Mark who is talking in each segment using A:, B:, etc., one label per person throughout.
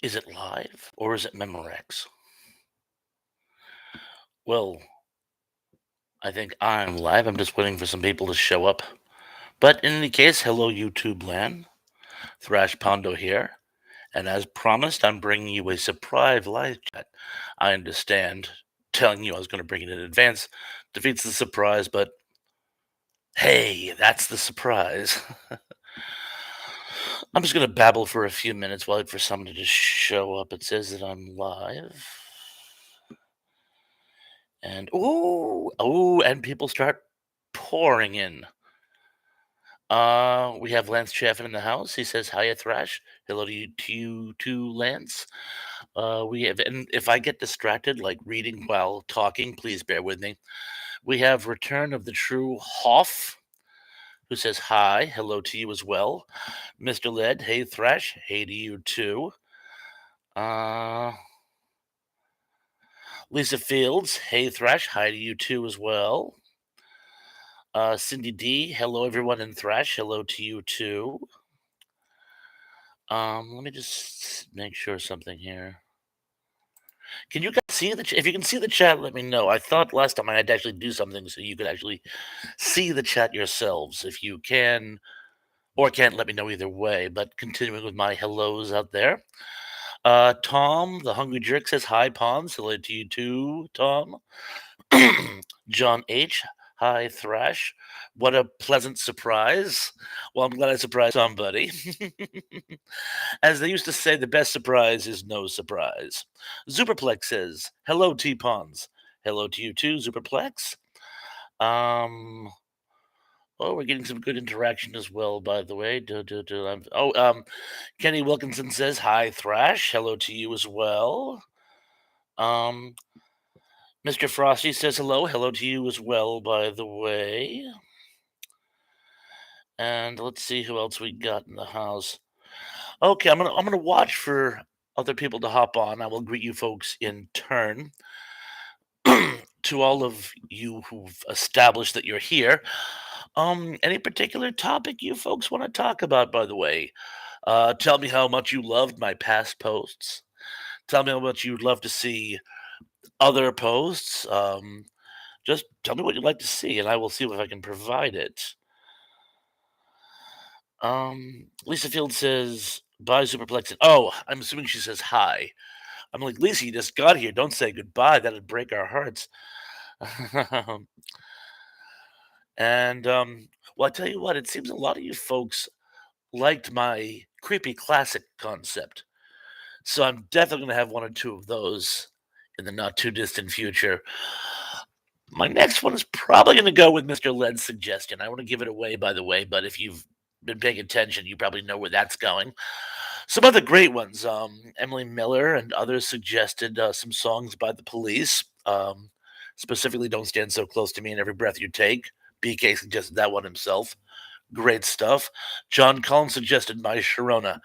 A: Is it live or is it Memorex? Well, I think I'm live. I'm just waiting for some people to show up. But in any case, hello YouTube land. Thrash Pondo here. And as promised, I'm bringing you a surprise live chat. I understand telling you I was going to bring it in advance defeats the surprise, but hey, that's the surprise. I'm just going to babble for a few minutes, wait for someone to just show up. It says that I'm live. And and people start pouring in. We have Lance Chaffin in the house. He says, "Hiya, Thrash. Hello to you too, Lance." We have, and if I get distracted, like reading while talking, please bear with me. We have Return of the True Hoff, who says, "Hi, hello to you as well." Mr. Led, hey Thrash, hey to you too. Uh, Lisa Fields, hey Thrash, hi to you too as well. Cindy D, hello everyone in Thrash, hello to you too. Let me just make sure something here. Can you guys see the if you can see the chat, let me know. I thought last time I had to actually do something so you could actually see the chat yourselves. If you can or can't, let me know either way. But continuing with my hellos out there. Tom, the Hungry Jerk says hi, Pawns. Hello to you too, Tom. John H. Hi, Thrash. What a pleasant surprise. Well, I'm glad I surprised somebody. As they used to say, the best surprise is no surprise. Superplex says, hello, T-Pawns. Hello to you too, Superplex. Um, oh, we're getting some good interaction as well, by the way. Kenny Wilkinson says, hi, Thrash. Hello to you as well. Um, Mr. Frosty says hello. Hello to you as well, by the way. And let's see who else we got in the house. Okay, I'm gonna watch for other people to hop on. I will greet you folks in turn. To all of you who've established that you're here. Any particular topic you folks want to talk about, by the way? Tell me how much you loved my past posts. Tell me how much you'd love to see other posts. Just tell me what you'd like to see, and I will see if I can provide it. Lisa Field says, bye, Superplex. Oh, I'm assuming she says hi. I'm like, Lisa, you just got here. Don't say goodbye. That'd break our hearts. Well, I tell you what, it seems a lot of you folks liked my creepy classic concept. So I'm definitely going to have one or two of those in the not too distant future. My next one is probably going to go with Mr. Led's suggestion. I want to give it away, by the way, but if you've been paying attention, you probably know where that's going. Some other great ones. Emily Miller and others suggested some songs by the Police. Specifically, "Don't Stand So Close to Me" and "Every Breath You Take." BK suggested that one himself. Great stuff. John Collins suggested "My Sharona."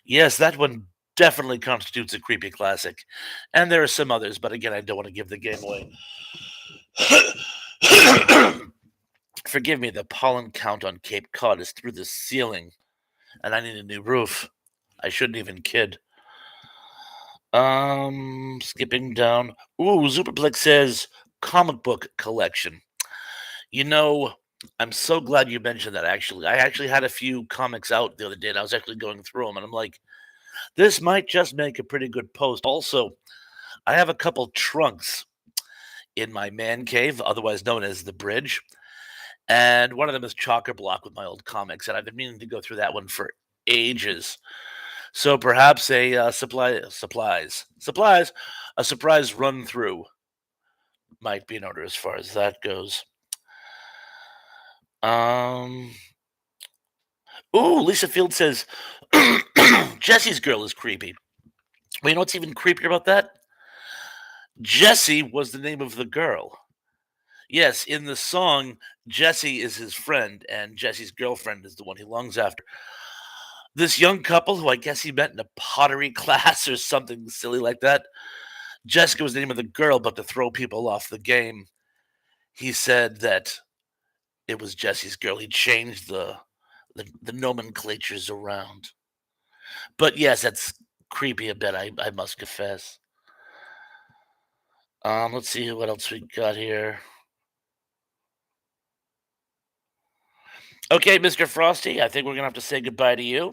A: Yes, that one definitely constitutes a creepy classic. And there are some others, but again, I don't want to give the game away. Forgive me, the pollen count on Cape Cod is through the ceiling, and I need a new roof. I shouldn't even kid. Skipping down. Ooh, Superplex says comic book collection. You know, I'm so glad you mentioned that. Actually, I actually had a few comics out the other day, and I was actually going through them, and I'm like, this might just make a pretty good post. Also, I have a couple trunks in my man cave, otherwise known as the bridge, and one of them is chocker block with my old comics, and I've been meaning to go through that one for ages. So perhaps a a surprise run through might be in order as far as that goes. Um. Ooh, Lisa Field says Jesse's girl is creepy. Well, you know what's even creepier about that? Jessie was the name of the girl. Yes, in the song, Jessie is his friend, and Jesse's girlfriend is the one he longs after. This young couple, who I guess he met in a pottery class or something silly like that. Jessica was the name of the girl, but to throw people off the game, he said that it was Jesse's girl. He changed the nomenclatures around. But yes, that's creepy a bit, I must confess. Let's see what else we got here. Okay, Mr. Frosty, I think we're gonna have to say goodbye to you.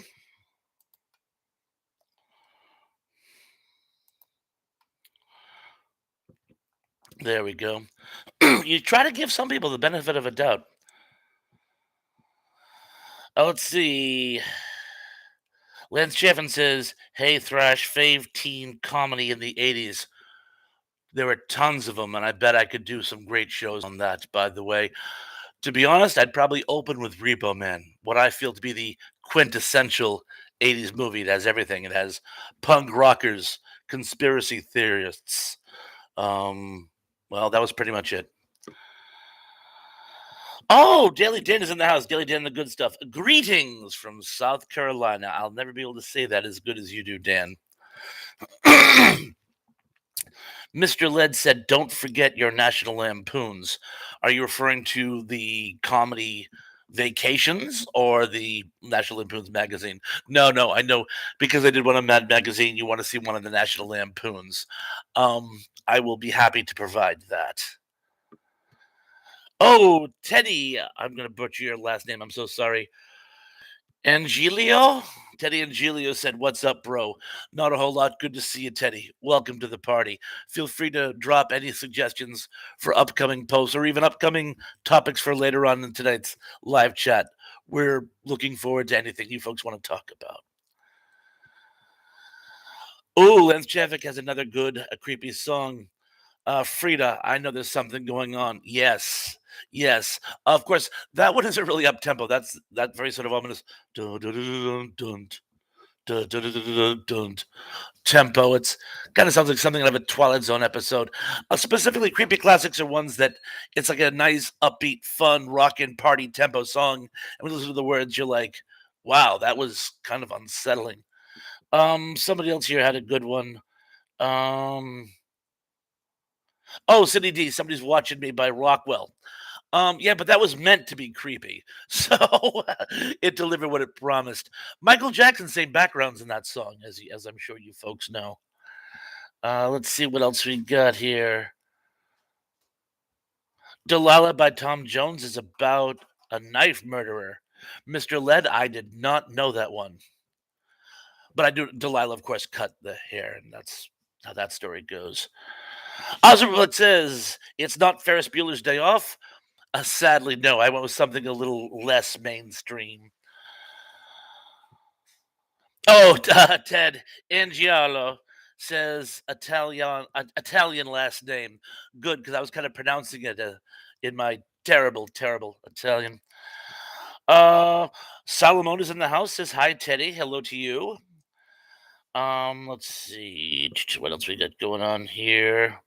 A: There we go. You try to give some people the benefit of a doubt. Let's see. Lance Jeffin says, "Hey Thrash, fave teen comedy in the '80s. There were tons of them, and I bet I could do some great shows on that. By the way, to be honest, I'd probably open with Repo Man, what I feel to be the quintessential '80s movie. It has everything. It has punk rockers, conspiracy theorists. Um, well, that was pretty much it. Oh, Daily Dan is in the house. Daily Dan, the good stuff. Greetings from South Carolina. I'll never be able to say that as good as you do, Dan. Mr. Led said, "Don't forget your National Lampoons." Are you referring to the comedy Vacations or the National Lampoons magazine? No, no, I know because I did one on Mad Magazine. You want to see one of the National Lampoons? I will be happy to provide that. Oh, Teddy, I'm gonna butcher your last name. I'm so sorry. Angelio? Teddy Angelio said, "What's up, bro? Not a whole lot. Good to see you, Teddy. Welcome to the party. Feel free to drop any suggestions for upcoming posts or even upcoming topics for later on in tonight's live chat. We're looking forward to anything you folks want to talk about." Oh, Lance Javik has another good, a creepy song. Frida, I know there's something going on. Yes, yes. Of course, that one isn't really up tempo. That's that very sort of ominous dun, dun, dun, dun, dun, dun, dun, dun, dun, dun, dun, tempo. It's kind of sounds like something out of a Twilight Zone episode. Specifically, creepy classics are ones that it's like a nice, upbeat, fun, rockin' party tempo song. And when you listen to the words, you're like, "Wow, that was kind of unsettling." Somebody else here had a good one. Um, oh, City D, somebody's watching me by Rockwell. Yeah, but that was meant to be creepy. So it delivered what it promised. Michael Jackson same backgrounds in that song, as I'm sure you folks know. Let's see what else we got here. Delilah by Tom Jones is about a knife murderer. Mr. Led, I did not know that one. But I do Delilah, of course, cut the hair, and that's how that story goes. Oswald says it's not Ferris Bueller's Day Off. Sadly, no. I went with something a little less mainstream. Oh, Ted Angiolo says Italian last name. Good, because I was kind of pronouncing it in my terrible, terrible Italian. Uh, Salomon is in the house. Says hi, Teddy. Hello to you. Let's see what else we got going on here.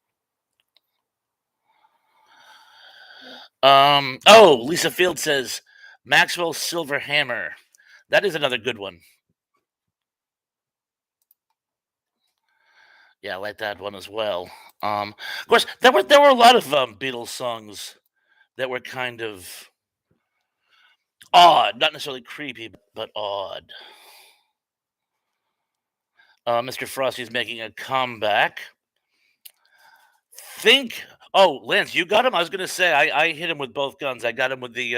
A: Oh, Lisa Field says Maxwell Silver Hammer. That is another good one. Yeah, I like that one as well. Of course, there were a lot of Beatles songs that were kind of odd, not necessarily creepy, but odd. Mr. Frosty's making a comeback. Think. Oh, Lance, you got him. I was gonna say I hit him with both guns. I got him with the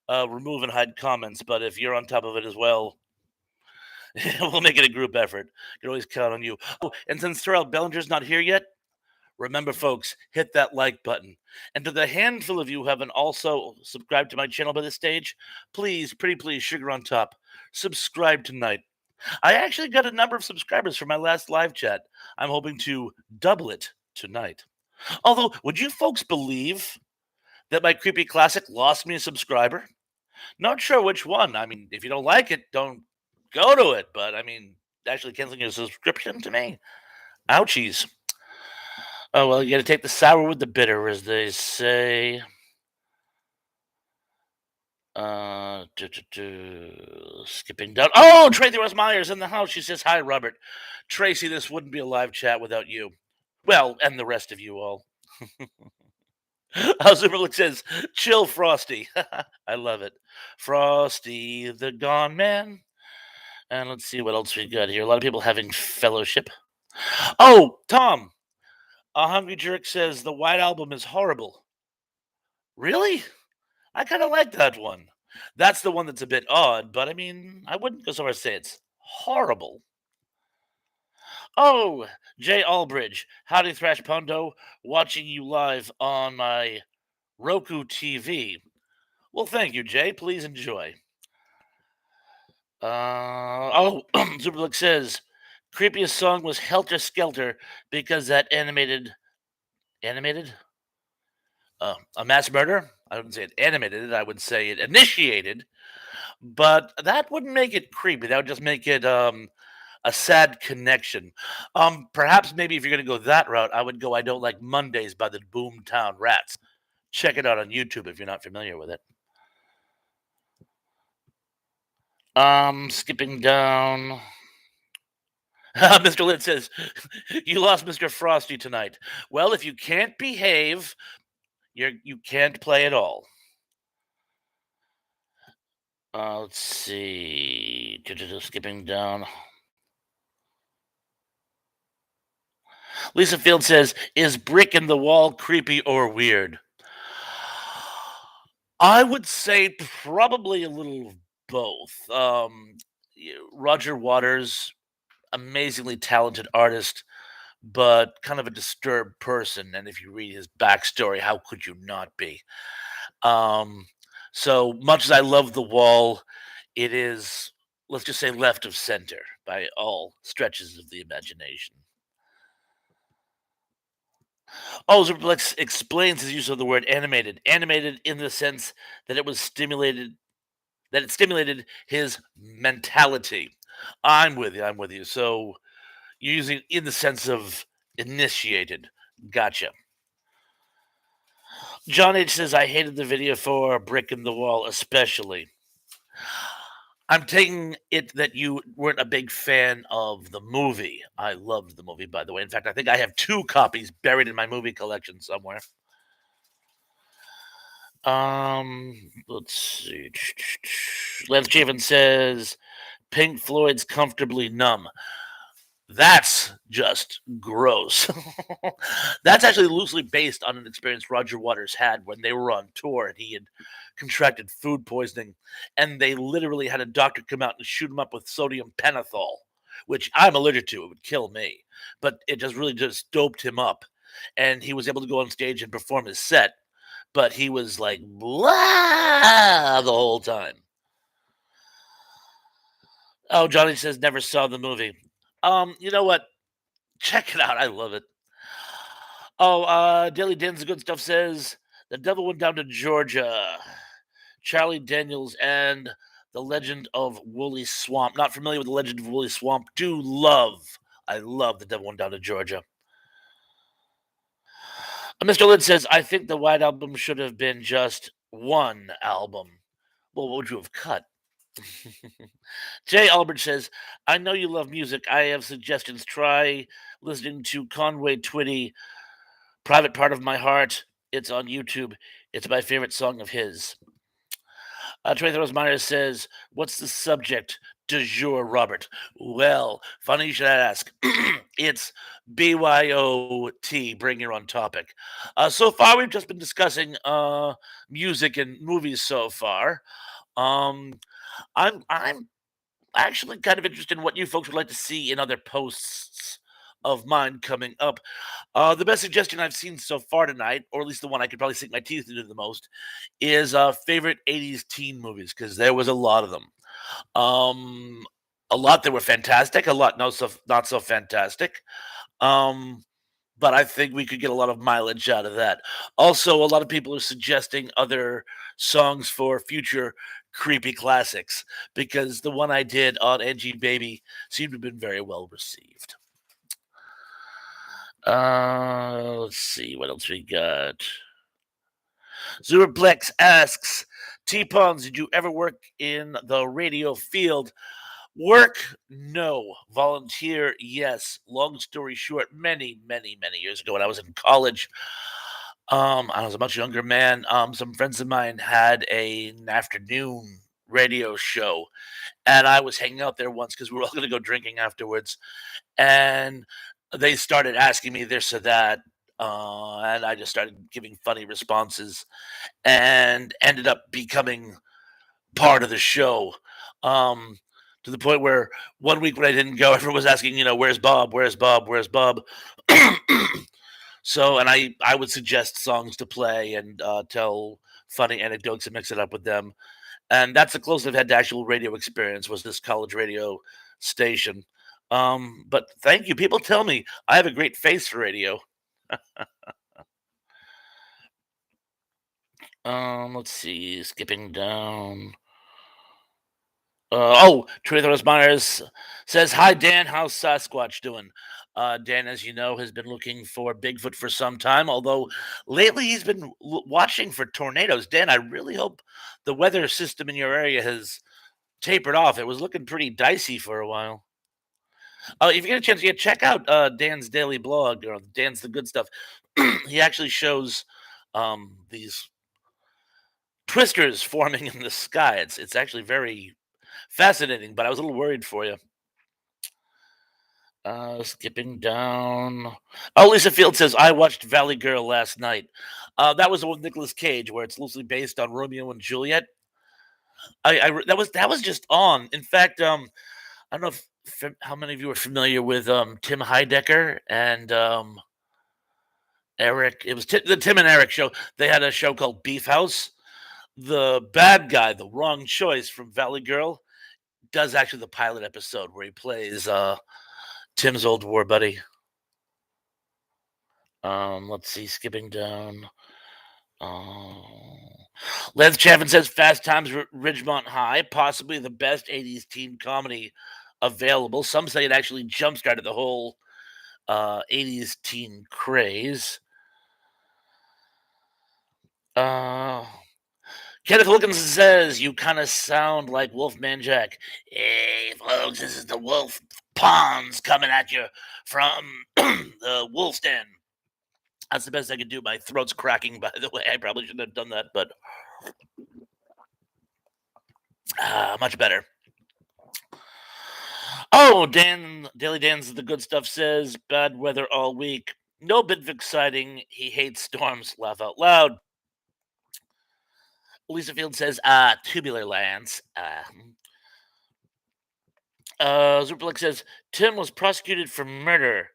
A: remove and hide comments. But if you're on top of it as well, we'll make it a group effort. You can always count on you. Oh, and since Terrell Bellinger's not here yet, remember, folks, hit that like button. And to the handful of you who haven't also subscribed to my channel by this stage, please, pretty please, sugar on top, subscribe tonight. I actually got a number of subscribers for my last live chat. I'm hoping to double it tonight. Although, would you folks believe that my creepy classic lost me a subscriber? Not sure which one. I mean, if you don't like it, don't go to it. But I mean, actually canceling your subscription to me? Ouchies. Oh, well, you got to take the sour with the bitter, as they say. Skipping down. Oh, Tracy Rose Myers in the house. She says, "Hi, Robert. Tracy, this wouldn't be a live chat without you. Well, and the rest of you all." Superlook says, "Chill, Frosty." I love it. Frosty the Gone Man. And let's see what else we got here. A lot of people having fellowship. Oh, Tom, a hungry jerk says the White Album is horrible. Really? I kind of like that one. That's the one that's a bit odd, but I mean, I wouldn't go so far as to say it's horrible. Oh, Jay Albridge, howdy Thrash Pondo, watching you live on my Roku TV. Well, thank you, Jay. Please enjoy. Superlook says creepiest song was Helter Skelter because that animated a mass murder. I wouldn't say it animated. I would say it initiated, but that wouldn't make it creepy. That would just make it a sad connection. Perhaps maybe if you're gonna go that route, I would go I Don't Like Mondays by the Boomtown Rats. Check it out on YouTube if you're not familiar with it. Skipping down. Mr. Litt says, "You lost Mr. Frosty tonight." Well, if you can't behave, you can't play at all. Let's see. Skipping down. Lisa Field says, "Is brick in the wall creepy or weird?" I would say probably a little of both. Roger Waters, amazingly talented artist, but kind of a disturbed person. And if you read his backstory, how could you not be? Um, so much as I love The Wall, it is, let's just say, left of center by all stretches of the imagination. Oh, Superplex explains his use of the word animated. Animated in the sense that it stimulated his mentality. I'm with you. I'm with you. So you're using it in the sense of initiated. Gotcha. John H says, I hated the video for Brick in the Wall, especially. I'm taking it that you weren't a big fan of the movie. I loved the movie, by the way. In fact, I think I have two copies buried in my movie collection somewhere. Let's see. Lance Chafin says Pink Floyd's Comfortably Numb. That's just gross. That's actually loosely based on an experience Roger Waters had when they were on tour and he had contracted food poisoning. And they literally had a doctor come out and shoot him up with sodium pentothal, which I'm allergic to. It would kill me. But it just really just doped him up. And he was able to go on stage and perform his set. But he was like, blah, the whole time. Oh, Johnny says never saw the movie. You know what? Check it out. I love it. Oh, Daily Dan's good stuff says the devil went down to Georgia. Charlie Daniels and the Legend of Woolly Swamp. Not familiar with the Legend of Woolly Swamp. Do love. I love the devil went down to Georgia. Mr. Lynn says, I think the White Album should have been just one album. Well, what would you have cut? Jay Albert says, I know you love music. I have suggestions. Try listening to Conway Twitty, Private Part of My Heart. It's on YouTube. It's my favorite song of his. Trey Throws Myers says, what's the subject du jour, Robert? Well, funny you should ask. It's BYOT, bring your own topic. So far, we've just been discussing music and movies so far. I'm actually kind of interested in what you folks would like to see in other posts of mine coming up. The best suggestion I've seen so far tonight, or at least the one I could probably sink my teeth into the most, is favorite '80s teen movies because there was a lot of them. Um, a lot that were fantastic, a lot not so fantastic. Um, but I think we could get a lot of mileage out of that. Also, a lot of people are suggesting other songs for future creepy classics because the one I did on Angie Baby seemed to have been very well received. Let's see what else we got. Zurplex asks, T-Pons, did you ever work in the radio field? Work? No. Volunteer? Yes. Long story short, many, many, many years ago when I was in college, I was a much younger man. Some friends of mine had an afternoon radio show, and I was hanging out there once because we were all going to go drinking afterwards, and they started asking me this or that, and I just started giving funny responses, and ended up becoming part of the show. Um, to the point where one week when I didn't go, everyone was asking, "Where's Bob? Where's Bob? Where's Bob?" So, and I would suggest songs to play and tell funny anecdotes and mix it up with them. And that's the closest I've had to actual radio experience was this college radio station. But thank you. People tell me I have a great face for radio. Let's see, skipping down. Treathers Myers says, "Hi Dan, how's Sasquatch doing?" Dan, as you know, has been looking for Bigfoot for some time. Although lately he's been watching for tornadoes. Dan, I really hope the weather system in your area has tapered off. It was looking pretty dicey for a while. If you get a chance, yeah, check out Dan's daily blog or Dan's the Good Stuff. He actually shows these twisters forming in the sky. It's actually very fascinating, but I was a little worried for you. Skipping down. Oh, Lisa Field says, "I watched Valley Girl last night." That was the one with Nicolas Cage, where it's loosely based on Romeo and Juliet. That was just on. In fact, I don't know how many of you are familiar with Tim Heidecker and Eric. It was the Tim and Eric show. They had a show called Beef House. The bad guy, the wrong choice from Valley Girl, does actually the pilot episode where he plays Tim's old war buddy. Let's see, skipping down. Lance Chaffin says Fast Times Ridgemont High, possibly the best 80s teen comedy available. Some say it actually jump-started the whole 80s teen craze. Uh, Kenneth Wilkins says, "You kind of sound like Wolfman Jack." Hey, folks, this is the Wolf Pawns coming at you from the Wolf's Den. That's the best I could do. My throat's cracking, by the way. I probably shouldn't have done that, but much better. Oh, Daily Dan's the Good Stuff says, "Bad weather all week. No bit of exciting. He hates storms. Laugh out loud." Lisa Field says, "Tubular Lance." Zuplik says, "Tim was prosecuted for murder."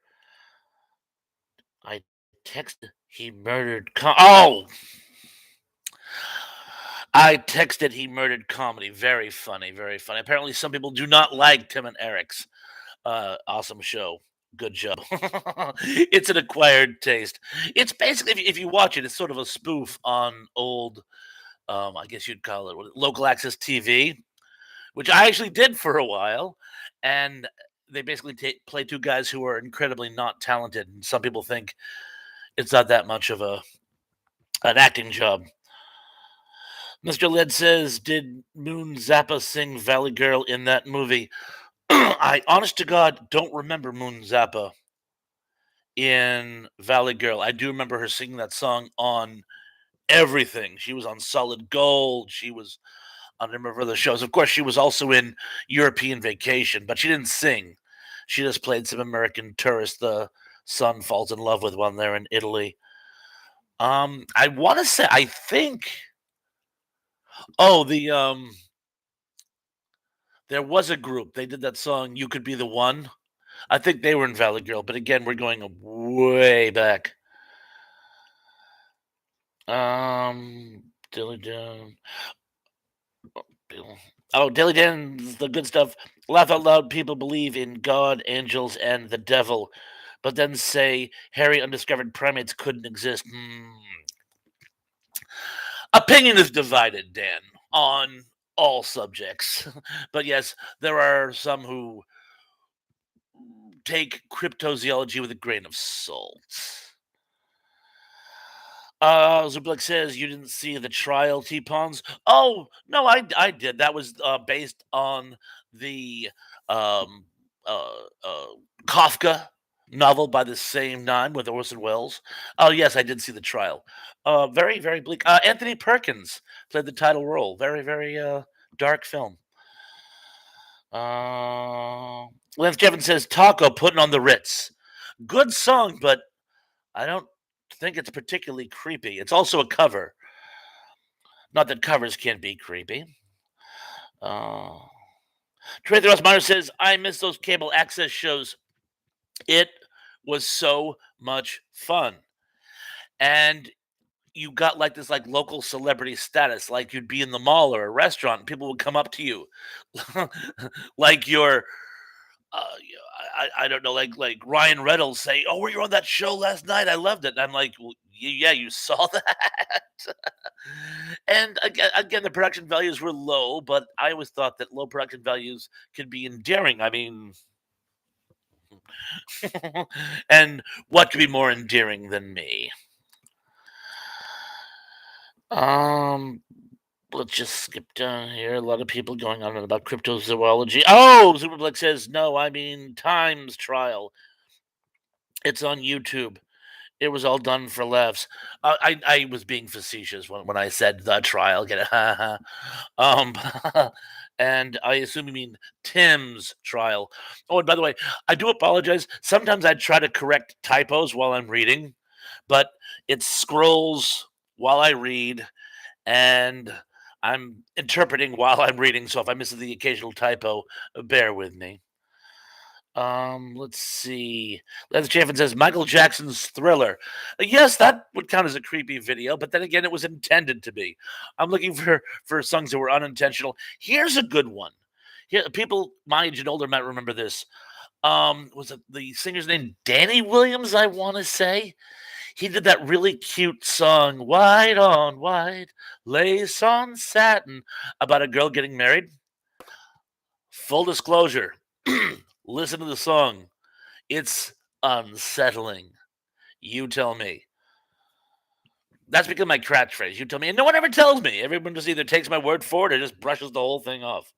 A: I texted he murdered. I texted he murdered comedy. Very funny, very funny. Apparently, some people do not like Tim and Eric's awesome show. Good job. It's an acquired taste. It's basically, if you watch it, it's sort of a spoof on old, I guess you'd call it local access TV, which I actually did for a while. And they basically play two guys who are incredibly not talented. And some people think it's not that much of an acting job. Mr. Led says, "Did Moon Zappa sing Valley Girl in that movie?" I, honest to God, don't remember Moon Zappa in Valley Girl. I do remember her singing that song on everything. She was on Solid Gold. She was on a number of other shows. Of course, she was also in European Vacation, but she didn't sing. She just played some American tourist the son falls in love with one there in Italy. I want to say, I think, oh, there was a group. They did that song, "You Could Be the One." I think they were in Valley Girl, but again, we're going way back. Dilly Dan. Oh, Dilly Dan's the Good Stuff. Laugh out loud. People believe in God, angels, and the devil, but then say hairy undiscovered primates couldn't exist. Opinion is divided, Dan, on all subjects. But yes, there are some who take cryptozoology with a grain of salt. Zublik says you didn't see the trial, T-Pawns. Oh, no, I did. That was based on the um, Kafka novel by the same name with Orson Welles. Oh, yes, I did see the trial. Very, very bleak. Anthony Perkins played the title role. Very, very dark film. Uh, Lance Kevin says Taco putting on the Ritz. Good song, but I don't think it's particularly creepy. It's also a cover. Not that covers can be creepy. Uh, Tracy Ross Meyer says I miss those cable access shows. It was so much fun, and you got like this like local celebrity status. Like you'd be in the mall or a restaurant, and people would come up to you, like you're I don't know, like Ryan Reynolds say, "Oh, were you on that show last night? I loved it." And I'm like, well, yeah, you saw that." And again, the production values were low, but I always thought that low production values could be endearing. I mean, and what could be more endearing than me? Um, let's just skip down here. A lot of people going on about cryptozoology. Oh, Superblex says no. I mean, Times Trial. It's on YouTube. It was all done for laughs. I was being facetious when I said the trial. Get it? um, and I assume you mean Tim's trial. Oh, and by the way, I do apologize. Sometimes I try to correct typos while I'm reading, but it scrolls while I read, and I'm interpreting while I'm reading. So if I miss the occasional typo, bear with me. Let's see. Leather Chaffin says Michael Jackson's Thriller. Yes, that would count as a creepy video, but then again, it was intended to be. I'm looking for songs that were unintentional. Here's a good one. Here, people my age and older might remember this. Was it the singer's name Danny Williams? I want to say he did that really cute song, "White on White, Lace on Satin," about a girl getting married. Full disclosure. Listen to the song. It's unsettling. You tell me. That's become my catchphrase. You tell me. And no one ever tells me. Everyone just either takes my word for it or just brushes the whole thing off.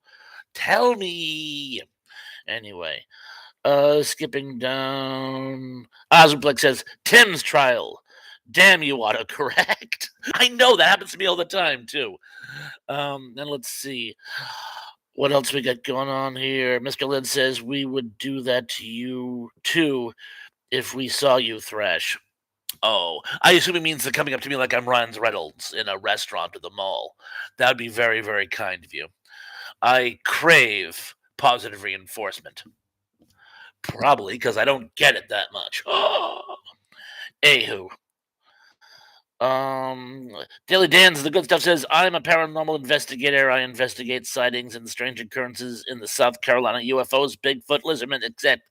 A: Tell me. Anyway, skipping down. Ozplex says, Tim's trial. Damn, you autocorrect. I know that happens to me all the time, too. And let's see. What else we got going on here? Mr. Lynn says, we would do that to you, too, if we saw you thrash. Oh, I assume he means that coming up to me like I'm Ryan Reynolds in a restaurant or the mall. That would be very, very kind of you. I crave positive reinforcement. Probably because I don't get it that much. Anywho. Daily Dan's the good stuff says, I'm a paranormal investigator. I investigate sightings and strange occurrences in the South Carolina UFOs, Bigfoot, Lizardmen, except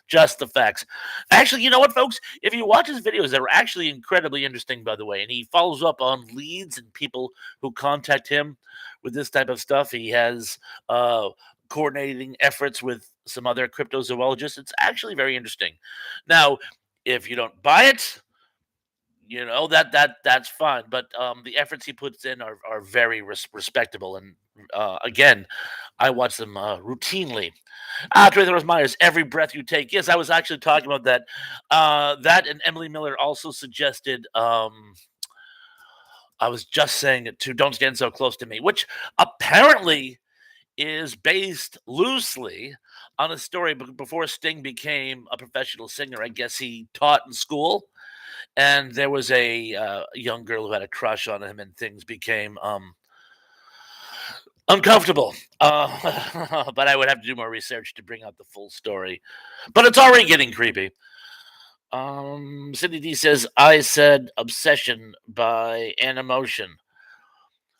A: just the facts. Actually, you know what, folks? If you watch his videos, they're actually incredibly interesting, by the way. And he follows up on leads and people who contact him with this type of stuff. He has coordinating efforts with some other cryptozoologists. It's actually very interesting. Now, if you don't buy it, that's fine, but the efforts he puts in are very respectable, and again, I watch them routinely. Tracy Myers, every breath you take. Yes, I was actually talking about that. That and Emily Miller also suggested. I was just saying it too. Don't stand so close to me, which apparently is based loosely on a story before Sting became a professional singer. I guess he taught in school, and there was a young girl who had a crush on him, and things became uncomfortable. But I would have to do more research to bring out the full story. But it's already getting creepy. Cindy D says, I said Obsession by Animotion.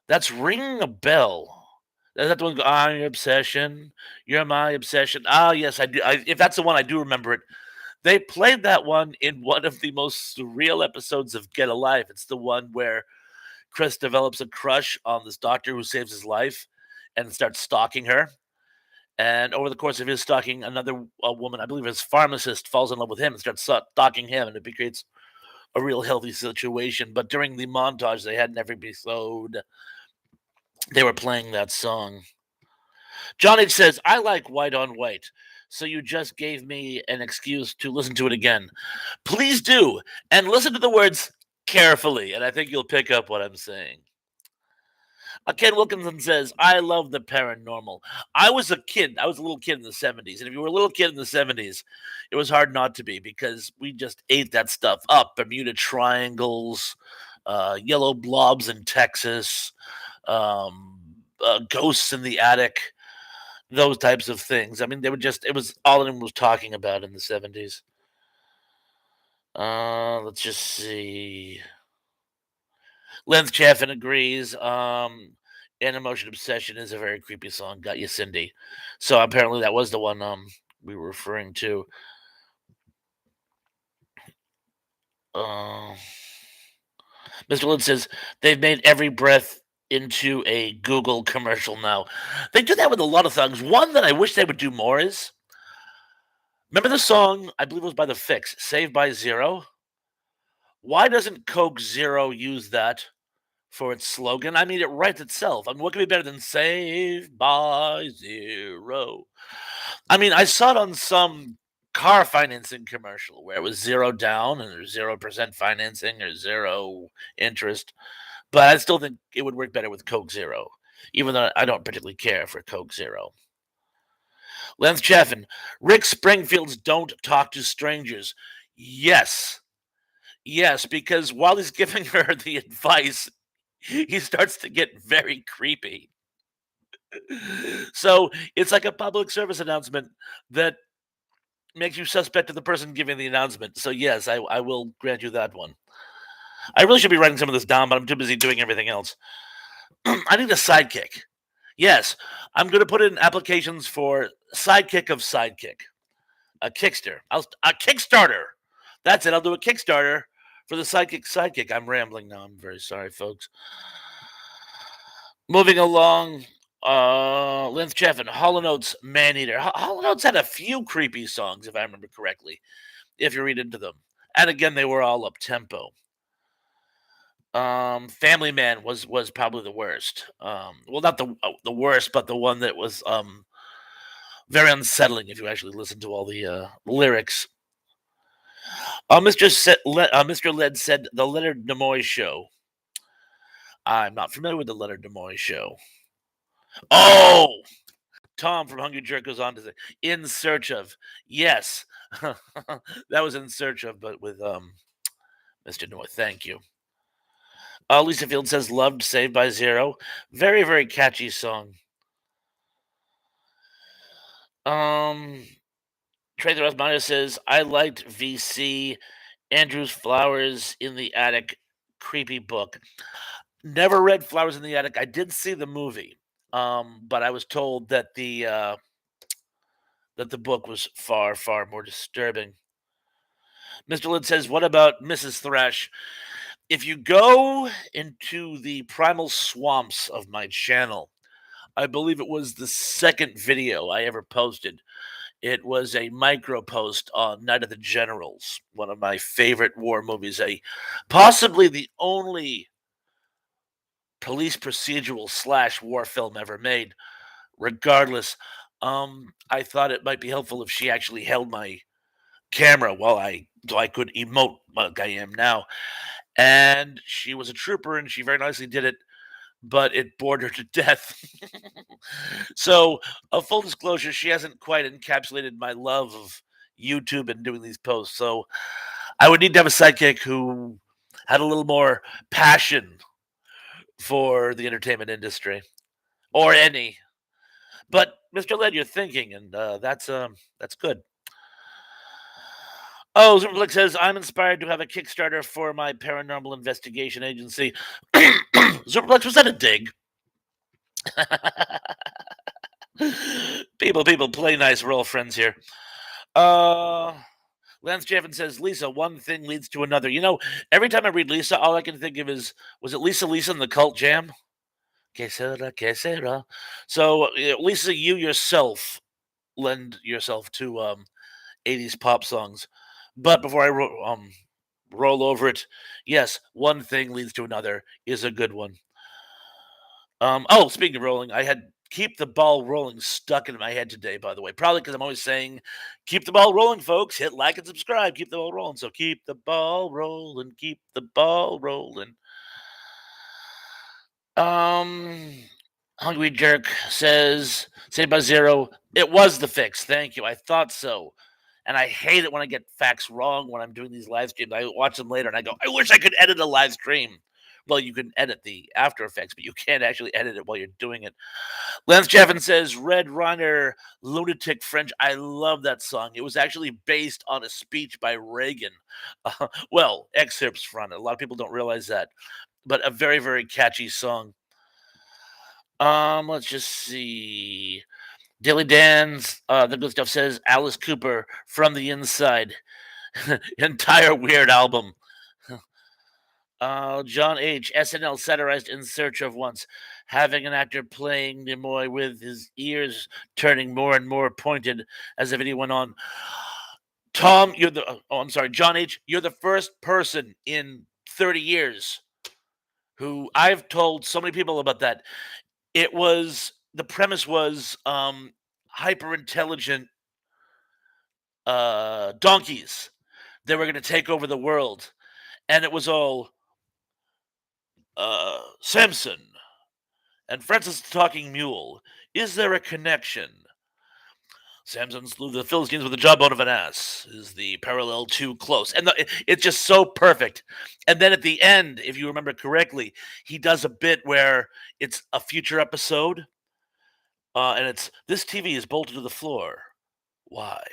A: That's ringing a bell. Is that the one? I'm your obsession. You're my obsession. Ah, yes, I do. If that's the one, I do remember it. They played that one in one of the most surreal episodes of Get a Life. It's the one where Chris develops a crush on this doctor who saves his life and starts stalking her. And over the course of his stalking, another woman, I believe his pharmacist, falls in love with him and starts stalking him, and it creates a real healthy situation. But during the montage they had in every episode, they were playing that song. John H says, I like White on White, so you just gave me an excuse to listen to it again. Please do, and listen to the words carefully, and I think you'll pick up what I'm saying. Ken Wilkinson says, "I love the paranormal." I was a kid. I was a little kid in the '70s, and if you were a little kid in the '70s, it was hard not to be because we just ate that stuff up. Bermuda triangles, yellow blobs in Texas, ghosts in the attic, those types of things. I mean, they were just—it was all anyone was talking about in the '70s. Let's just see. Length Chaffin agrees. An Emotion Obsession is a very creepy song. Got you, Cindy. So apparently that was the one we were referring to. Uh, Mr. Lynn says they've made every breath into a Google commercial now. They do that with a lot of songs. One that I wish they would do more is, remember the song, I believe it was by The Fix, Saved by Zero? Why doesn't Coke Zero use that for its slogan? I mean, it writes itself. I mean, what could be better than Saved by Zero? I mean, I saw it on some car financing commercial where it was 0 down and there's 0% financing or 0 interest, but I still think it would work better with Coke Zero, even though I don't particularly care for Coke Zero. Lance Chaffin, Rick Springfield's "Don't Talk to Strangers." Yes, yes, because while he's giving her the advice, he starts to get very creepy. So it's like a public service announcement that makes you suspect of the person giving the announcement. So yes, I will grant you that one. I really should be writing some of this down, but I'm too busy doing everything else. I need a sidekick. Yes, I'm going to put in applications for sidekick of sidekick, a kickster, a Kickstarter. That's it. I'll do a Kickstarter for the sidekick. I'm rambling now. I'm very sorry, folks. Moving along, Lynn Chaffin, Hollow Notes, Maneater. Hollow Notes had a few creepy songs, if I remember correctly, if you read into them. And again, they were all up tempo. Family Man was probably the worst. Well, not the worst, but the one that was very unsettling if you actually listen to all the lyrics. Mr. Led said the Leonard Nimoy Show. I'm not familiar with the Leonard Nimoy Show. Oh, Tom from Hungry Jerk goes on to say, "In Search of." Yes, that was In Search of, but with Mr. Nimoy. Thank you. Lisa Field says, "Loved Saved by Zero." Very, very catchy song. Um, Trey the Rosmania says, "I liked VC, Andrew's Flowers in the Attic, creepy book." Never read Flowers in the Attic. I did see the movie, but I was told that the book was far, far more disturbing. Mr. Lynn says, "What about Mrs. Thrash?" If you go into the primal swamps of my channel, I believe it was the second video I ever posted. It was a micro post on Night of the Generals, one of my favorite war movies, a possibly the only police procedural slash war film ever made. Regardless, I thought it might be helpful if she actually held my camera while I could emote like I am now. And she was a trooper, and she very nicely did it, but it bored her to death. So, a full disclosure, she hasn't quite encapsulated my love of YouTube and doing these posts. So, I would need to have a sidekick who had a little more passion for the entertainment industry or any. But Mr. Led, you're thinking, and that's good. Oh, Zumblick says I'm inspired to have a Kickstarter for my paranormal investigation agency. Zumblick, was that a dig? People, play nice. We're all friends here. Uh, Lance Jeffin says, "Lisa, one thing leads to another." You know, every time I read Lisa, all I can think of is, was it Lisa in the Cult Jam? Que sera, que sera. So, Lisa, you yourself lend yourself to 80s pop songs. But before I roll over it, yes, one thing leads to another is a good one. Oh, speaking of rolling, I had "Keep the Ball Rolling" stuck in my head today, by the way. Probably because I'm always saying, "Keep the ball rolling, folks. Hit like and subscribe. Keep the ball rolling." So keep the ball rolling, keep the ball rolling. Um, Hungry Jerk says, Saved by Zero, it was the fix. Thank you. I thought so. And I hate it when I get facts wrong when I'm doing these live streams. I watch them later and I go, I wish I could edit a live stream. Well, you can edit the After Effects, but you can't actually edit it while you're doing it. Lance Jeffin says, Red Runner, Lunatic French. I love that song. It was actually based on a speech by Reagan. Well, excerpts from it. A lot of people don't realize that, but a very, very catchy song. Let's just see. Daily Dan's the good stuff says Alice Cooper from the inside. Entire weird album. John H. SNL satirized In Search of Once, having an actor playing Nimoy with his ears turning more and more pointed as the video went on. Tom, you're the I'm sorry, John H. You're the first person in 30 years who I've told so many people about that. It was the premise was hyper intelligent donkeys. They were going to take over the world, and it was all Samson and Francis the Talking Mule. Is there a connection? Samson slew the Philistines with the jawbone of an ass. Is the parallel too close? And it's just so perfect. And then at the end, if you remember correctly, he does a bit where it's a future episode, and it's this TV is bolted to the floor. Why?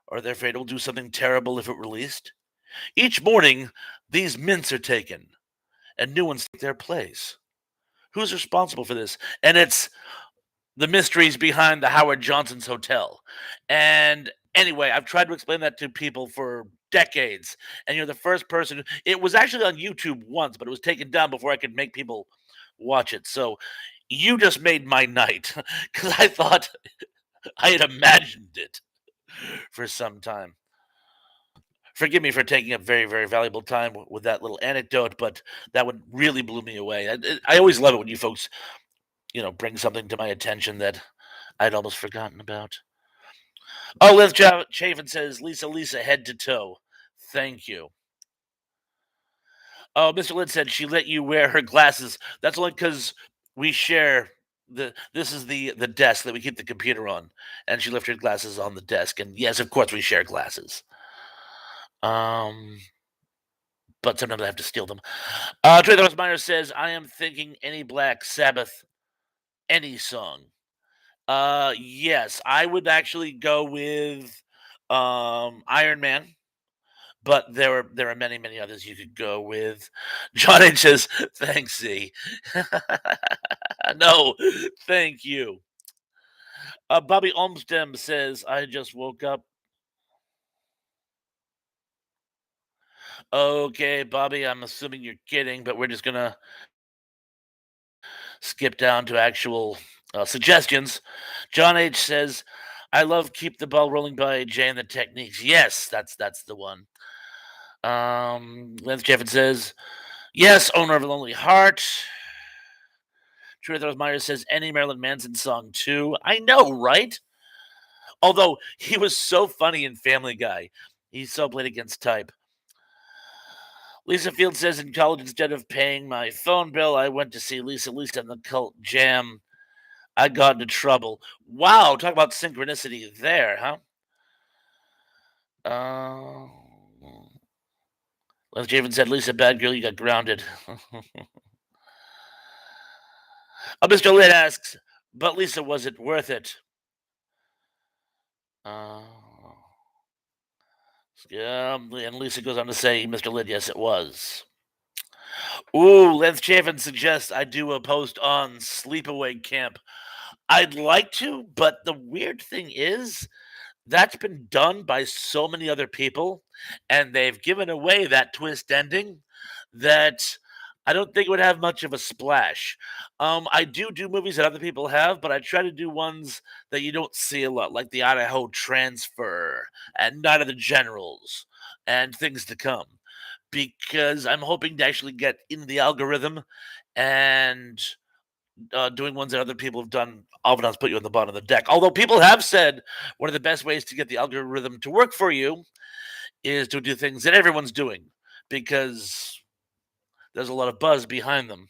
A: Are they afraid it will do something terrible if it released? Each morning, these mints are taken, and new ones take their place. Who's responsible for this? And it's the mysteries behind the Howard Johnson's Hotel. And anyway, I've tried to explain that to people for decades, and you're the first person. It was actually on YouTube once, but it was taken down before I could make people watch it. So you just made my night because I thought I had imagined it for some time. Forgive me for taking up very, very valuable time with that little anecdote, but that one really blew me away. I always love it when you folks, bring something to my attention that I'd almost forgotten about. Oh, Liz Chafin says, Lisa, head to toe. Thank you. Oh, Mr. Lynn said she let you wear her glasses. That's only because we share this is the desk that we keep the computer on, and she left her glasses on the desk. And yes, of course, we share glasses. Um, but sometimes I have to steal them. Trey Thorns Meyer says, I am thinking any Black Sabbath, any song. Yes, I would actually go with Iron Man, but there are many, many others you could go with. John H says, thanks, Z. No, thank you. Bobby Olmstem says, I just woke up. Okay, Bobby, I'm assuming you're kidding, but we're just gonna skip down to actual suggestions. John H says, "I love Keep the Ball Rolling" by Jay and the Techniques. Yes, that's the one. Lance Jeffin says, "Yes, Owner of a Lonely Heart." Truth Myers says, "Any Marilyn Manson song too." I know, right? Although he was so funny in Family Guy, he so played against type. Lisa Field says, "In college, instead of paying my phone bill, I went to see Lisa and the Cult Jam. I got into trouble." Wow, talk about synchronicity there, huh? Uh, Les Javen said, "Lisa, bad girl, you got grounded." Mr. Lid asks, "But Lisa, was it worth it?" Uh, and Lisa goes on to say, "Mr. Lid, yes, it was." Ooh, Lance Chafin suggests I do a post on Sleepaway Camp. I'd like to, but the weird thing is that's been done by so many other people, and they've given away that twist ending that I don't think it would have much of a splash. I do movies that other people have, but I try to do ones that you don't see a lot, like the Idaho Transfer and Night of the Generals and things to come, because I'm hoping to actually get into the algorithm and doing ones that other people have done oftentimes put you on the bottom of the deck. Although people have said one of the best ways to get the algorithm to work for you is to do things that everyone's doing because there's a lot of buzz behind them.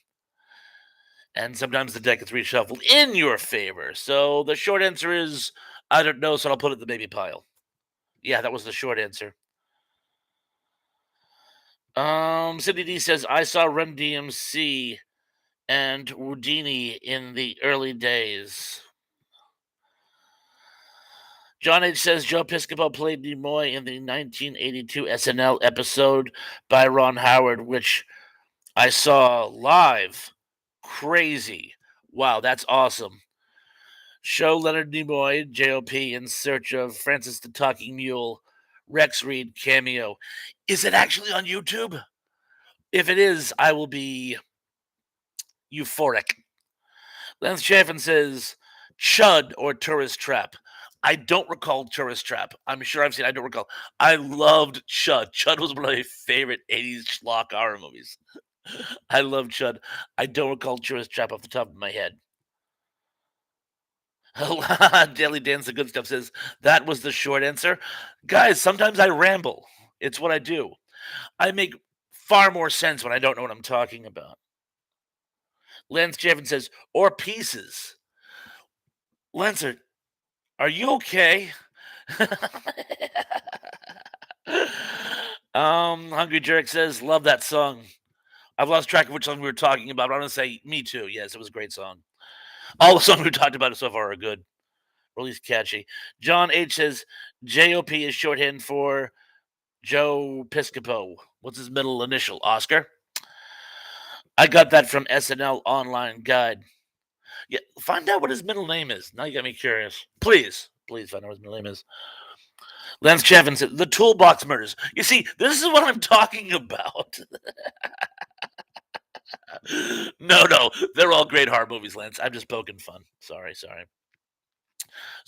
A: And sometimes the deck gets reshuffled in your favor. So the short answer is I don't know, so I'll put it in the maybe pile. Yeah, that was the short answer. Cindy D says I saw Run DMC and Houdini in the early days. John H says Joe Piscopo played Nimoy in the 1982 SNL episode by Ron Howard, which I saw live. Crazy. Wow, that's awesome. Show Leonard Nimoy, JOP, in search of Francis the Talking Mule, Rex Reed cameo. Is it actually on YouTube? If it is, I will be euphoric. Lance Chaffin says Chud or Tourist Trap. I don't recall Tourist Trap. I'm sure I've seen. I don't recall. I loved Chud. Chud was one of my favorite '80s schlock horror movies. I love Chud. I don't recall Tourist Trap off the top of my head. Daily Dance, the good stuff says that was the short answer. Guys, sometimes I ramble. It's what I do. I make far more sense when I don't know what I'm talking about. Lance Chaffin says, or pieces. Lancer, are you okay? Hungry Jerk says, love that song. I've lost track of which song we were talking about, but I'm gonna say me too. Yes, it was a great song. All the songs we talked about so far are good, or at least catchy. John H says JOP is shorthand for Joe Piscopo. What's his middle initial? Oscar. I got that from SNL Online Guide. Yeah, find out what his middle name is. Now you got me curious. Please, please find out what his middle name is. Lance Chaffin said, The Toolbox Murders. You see, this is what I'm talking about. No, they're all great horror movies, Lance. I'm just poking fun. Sorry.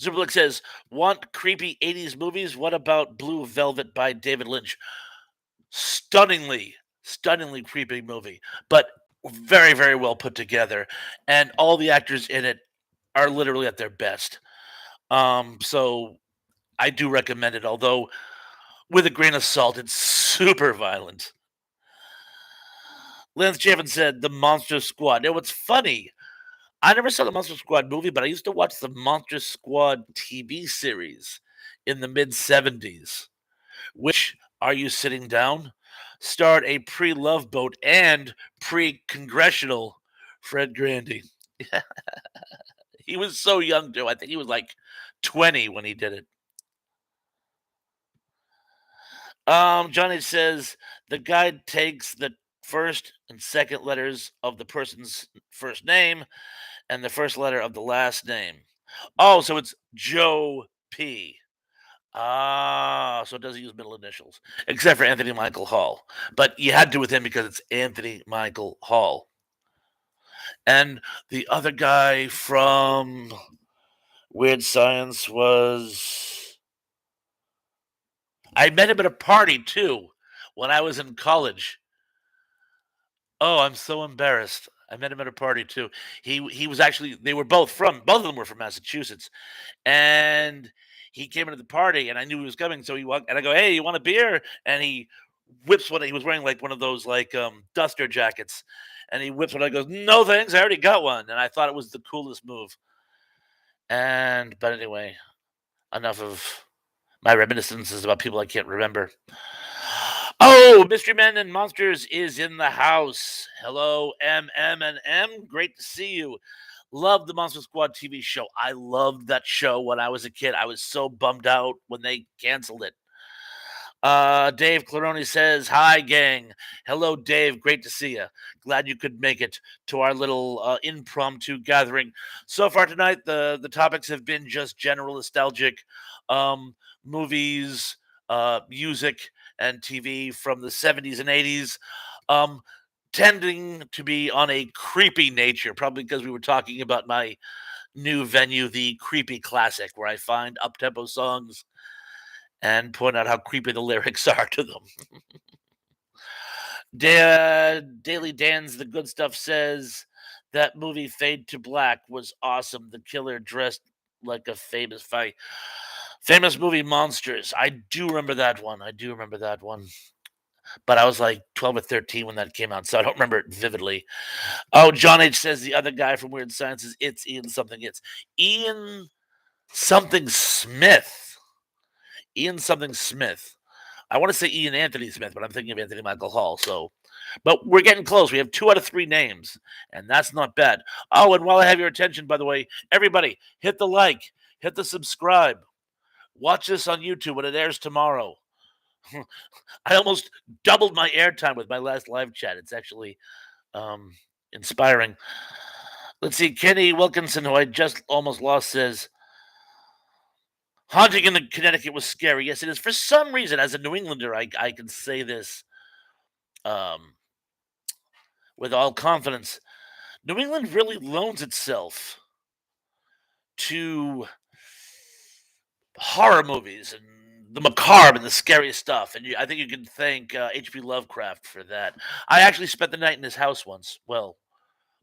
A: Zublik says, want creepy 80s movies? What about Blue Velvet by David Lynch? Stunningly creepy movie, but very, very well put together. And all the actors in it are literally at their best. So I do recommend it, although with a grain of salt, it's super violent. Lance Chaffin said the Monster Squad. Now, what's funny, I never saw the Monster Squad movie, but I used to watch the Monster Squad TV series in the mid 70s, which, are you sitting down? Starred a pre Love Boat and pre congressional Fred Grandy. He was so young, too. I think he was like 20 when he did it. Johnny says the guide takes the first and second letters of the person's first name and the first letter of the last name. Oh, so it's Joe P. Ah, so it doesn't use middle initials, except for Anthony Michael Hall. But you had to with him because it's Anthony Michael Hall. And the other guy from Weird Science was. I met him at a party too when I was in college. Oh, I'm so embarrassed. I met him at a party too. He was actually they were both of them were from Massachusetts. And he came into the party and I knew he was coming, so he walked and I go, "Hey, you want a beer?" And he whips one he was wearing like one of those like duster jackets. And he whips one and goes, "No thanks, I already got one." And I thought it was the coolest move. And but anyway, enough of my reminiscences about people I can't remember. Oh, Mystery Men and Monsters is in the house. Hello, and M. Great to see you. Love the Monster Squad TV show. I loved that show when I was a kid. I was so bummed out when they canceled it. Dave Claroni says, "Hi, gang. Hello, Dave. Great to see you. Glad you could make it to our little impromptu gathering. So far tonight, the topics have been just general nostalgic movies, music, and TV from the 70s and 80s, um, tending to be on a creepy nature, probably because we were talking about my new venue, the Creepy Classic, where I find up-tempo songs and point out how creepy the lyrics are to them. Daily Dan's The Good Stuff says that movie Fade to Black was awesome. The killer dressed like a famous movie Monsters. I do remember that one. but I was like 12 or 13 when that came out, so I don't remember it vividly. Oh, John H says the other guy from Weird Science is it's Ian something. It's Ian something Smith. Ian something Smith. I want to say Ian Anthony Smith, but I'm thinking of Anthony Michael Hall. So, but we're getting close. We have 2 out of 3 names, and that's not bad. Oh, and while I have your attention, by the way, everybody hit the like, hit the subscribe. Watch this on YouTube when it airs tomorrow. I almost doubled my airtime with my last live chat. It's actually um, inspiring. Let's see. Kenny Wilkinson, who I just almost lost, says haunting in the Connecticut was scary. Yes, it is. For some reason, as a New Englander, I can say this um, with all confidence. New England really loans itself to horror movies and the macabre and the scary stuff. And I think you can thank H.P. Lovecraft for that. I actually spent the night in his house once. Well,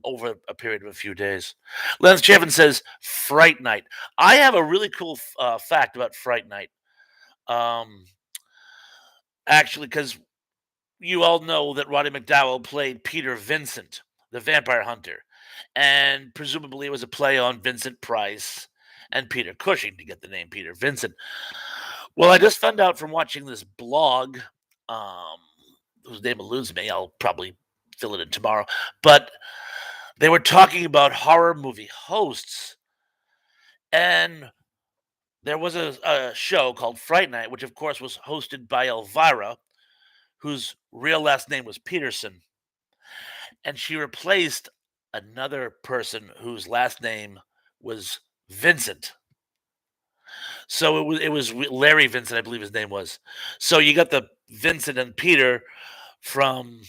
A: over a period of a few days. Lance Chevin says Fright Night. I have a really cool fact about Fright Night. Um, Actually, because you all know that Roddy McDowell played Peter Vincent, the vampire hunter, and presumably it was a play on Vincent Price and Peter Cushing to get the name Peter Vincent. Well, I just found out from watching this blog, um, whose name eludes me. I'll probably fill it in tomorrow, but they were talking about horror movie hosts, and there was a show called Fright Night, which of course was hosted by Elvira, whose real last name was Peterson, and she replaced another person whose last name was Vincent. So it was Larry Vincent, I believe his name was. So you got the Vincent and Peter from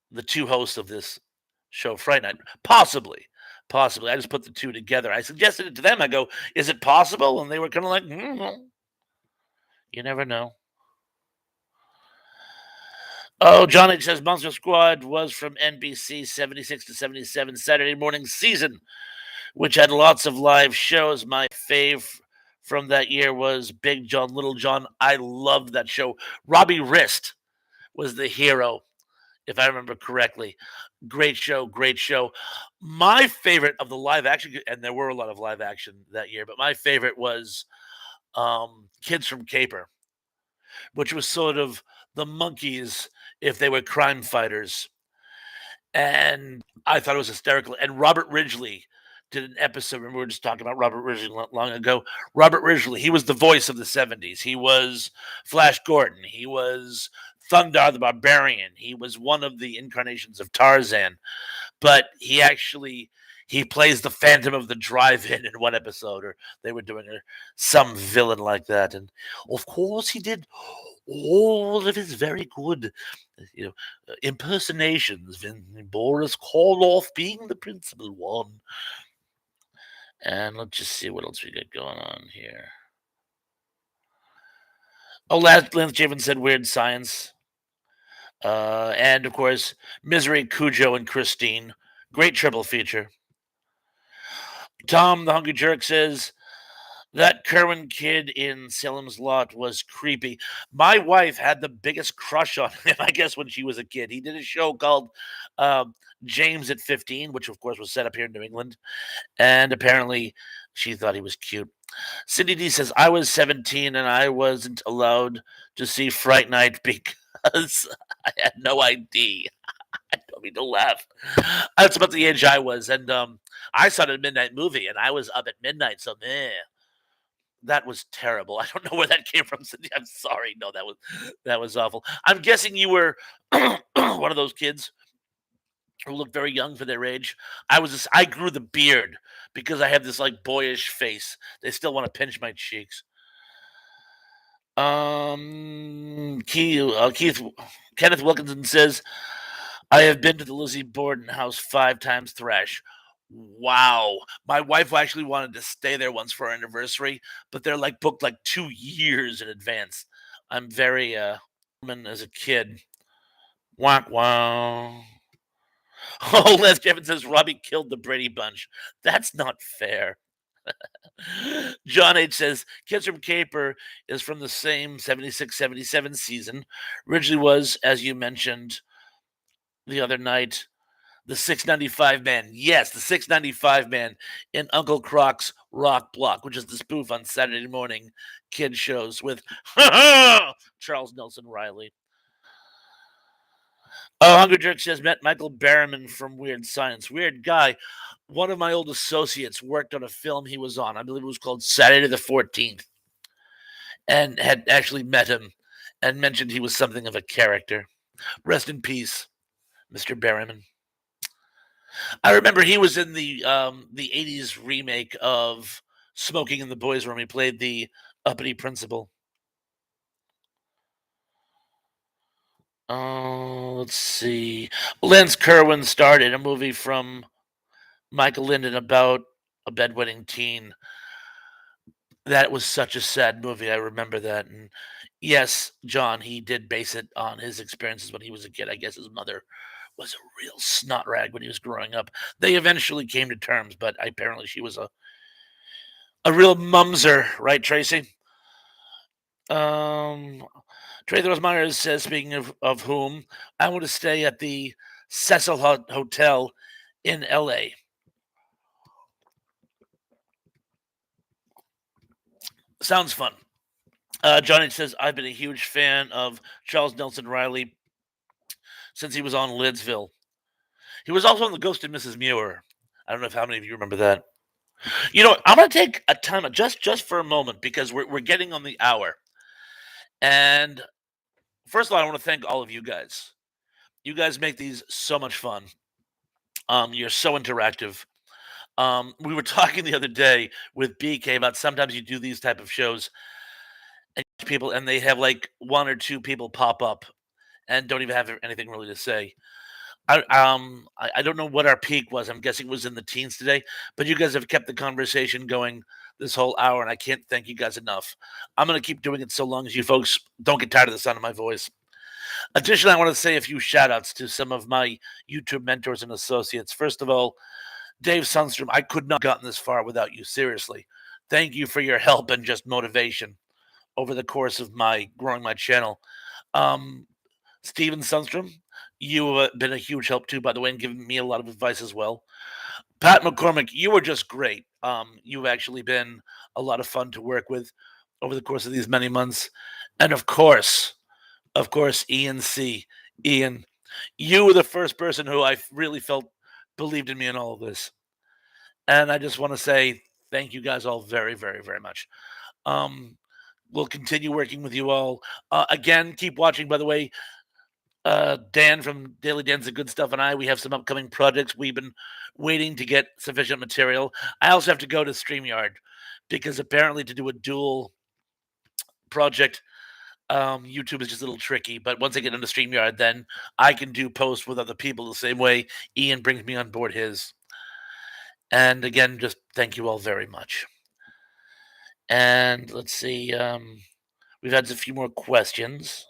A: the two hosts of this show, Fright Night. Possibly, possibly. I just put the two together. I suggested it to them. I go, "Is it possible?" And they were kind of like, "You never know." Oh, John H says Monster Squad was from NBC 76 to 77 Saturday morning season, which had lots of live shows. My fave from that year was Big John, Little John. I loved that show. Robbie Wrist was the hero, if I remember correctly. Great show, great show. My favorite of the live action, and there were a lot of live action that year, but my favorite was Kids from Caper, which was sort of the monkeys if they were crime fighters. And I thought it was hysterical. And Robert Ridgely did an episode. Remember, we were just talking about Robert Ridgely long ago. Robert Ridgely, he was the voice of the 70s. He was Flash Gordon. He was Thundar the Barbarian. He was one of the incarnations of Tarzan. But he plays the Phantom of the Drive-In in one episode, or they were doing some villain like that. And of course, he did all of his very good, impersonations when Boris Karloff being the principal one. And let's just see what else we got going on here. Oh, Lance Javen said Weird Science. And of course, Misery, Cujo, and Christine. Great triple feature. Tom the Hungry Jerk says that Kerwin kid in Salem's Lot was creepy. My wife had the biggest crush on him, I guess, when she was a kid. He did a show called James at 15, which of course was set up here in New England. And apparently she thought he was cute. Cindy D says, I was 17 and I wasn't allowed to see Fright Night because I had no ID. I don't mean to laugh. That's about the age I was. And I saw the midnight movie and I was up at midnight. So, that was terrible. I don't know where that came from, Cindy. I'm sorry. No, that was awful. I'm guessing you were one of those kids who looked very young for their age. I grew the beard because I have this like boyish face. They still want to pinch my cheeks. Keith Kenneth Wilkinson says, I have been to the Lizzie Borden house 5 times thrash. Wow. My wife actually wanted to stay there once for our anniversary, but they're like booked like 2 years in advance. I'm very as a kid. Wonk wow. Oh, Les Kevin says Robbie killed the Brady Bunch. That's not fair. John H says Kids from Caper is from the same 76-77 season. Originally was, as you mentioned the other night, the 695 man. Yes, the 695 man in Uncle Croc's Rock Block, which is the spoof on Saturday morning kid shows with Charles Nelson Riley. Oh, Hungry Jerk says met Michael Berryman from Weird Science. Weird guy. One of my old associates worked on a film he was on. I believe it was called Saturday the 14th, and had actually met him and mentioned he was something of a character. Rest in peace, Mr. Berryman. I remember he was in the '80s remake of Smoking in the Boys' Room. He played the uppity principal. Oh, let's see. Lance Kerwin starred in a movie from Michael Linden about a bedwetting teen. That was such a sad movie. I remember that. And yes, John, he did base it on his experiences when he was a kid. I guess his mother was a real snot rag when he was growing up. They eventually came to terms, but apparently she was a real mumser, right, Tracy? Um, Tracy Rosmeyer says, speaking of whom, I want to stay at the Cecil Hotel in LA. Sounds fun. Johnny says, I've been a huge fan of Charles Nelson Riley since he was on Lidsville. He was also on The Ghost of Mrs. Muir. I don't know if how many of you remember that. You know, I'm going to take a time just for a moment because we're getting on the hour. And first of all, I want to thank all of you guys. You guys make these so much fun. You're so interactive. We were talking the other day with BK about sometimes you do these type of shows and people and they have like one or two people pop up and don't even have anything really to say. I don't know what our peak was. I'm guessing it was in the teens today, but you guys have kept the conversation going this whole hour, and I can't thank you guys enough. I'm gonna keep doing it so long as you folks don't get tired of the sound of my voice. Additionally, I want to say a few shout outs to some of my YouTube mentors and associates. First of all, Dave Sundstrom, I could not have gotten this far without you, seriously. Thank you for your help and just motivation over the course of my growing my channel. Um, Steven Sundstrom, you have been a huge help too, by the way, and giving me a lot of advice as well. Pat McCormick, you were just great. You've actually been a lot of fun to work with over the course of these many months. And of course, Ian C. Ian, you were the first person who I really felt believed in me in all of this. And I just want to say thank you guys all very, very, very much. Um, we'll continue working with you all. Again, keep watching, by the way. Dan from Daily Dan's the Good Stuff and I, we have some upcoming projects. We've been waiting to get sufficient material. I also have to go to StreamYard because apparently to do a dual project, YouTube is just a little tricky. But once I get into StreamYard, then I can do posts with other people the same way Ian brings me on board his. And again, just thank you all very much. And let's see, we've had a few more questions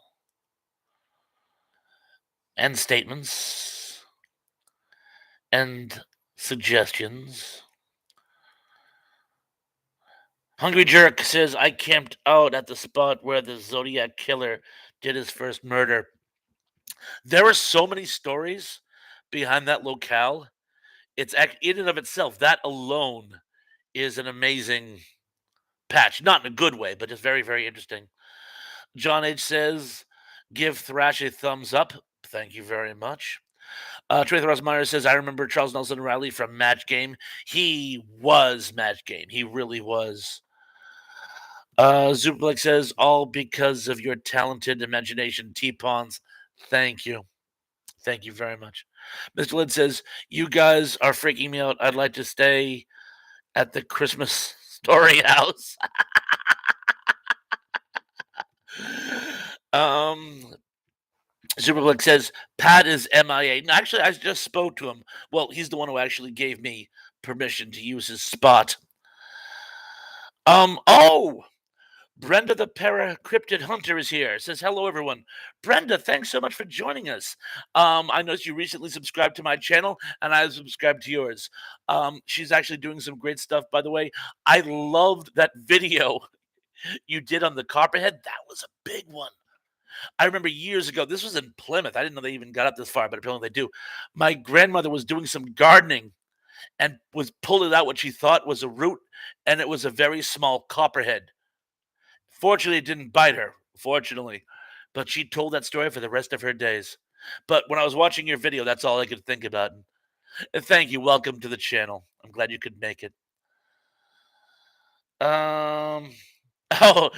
A: and statements and suggestions. Hungry Jerk says, I camped out at the spot where the Zodiac killer did his first murder. There are so many stories behind that locale. In and of itself, that alone is an amazing patch. Not in a good way, but just very, very interesting. John H says, give Thrash a thumbs up. Thank you very much. Trey Rosmeyer says, I remember Charles Nelson Riley from Match Game. He was Match Game. He really was. Zuplik says, all because of your talented imagination, T-Pawns. Thank you. Thank you very much. Mr. Lid says, you guys are freaking me out. I'd like to stay at the Christmas Story House. Superblick says, Pat is MIA. No, actually, I just spoke to him. Well, he's the one who actually gave me permission to use his spot. Oh, Brenda the Paracryptid Hunter is here. Says hello, everyone. Brenda, thanks so much for joining us. I noticed you recently subscribed to my channel, and I subscribed to yours. She's actually doing some great stuff, by the way. I loved that video you did on the Copperhead. That was a big one. I remember years ago. This was in Plymouth. I didn't know they even got up this far, but apparently they do. My grandmother was doing some gardening and was pulling out what she thought was a root, and it was a very small copperhead. Fortunately, it didn't bite her, fortunately, but she told that story for the rest of her days. But when I was watching your video, that's all I could think about. And thank you. Welcome to the channel. I'm glad you could make it. Um. Oh,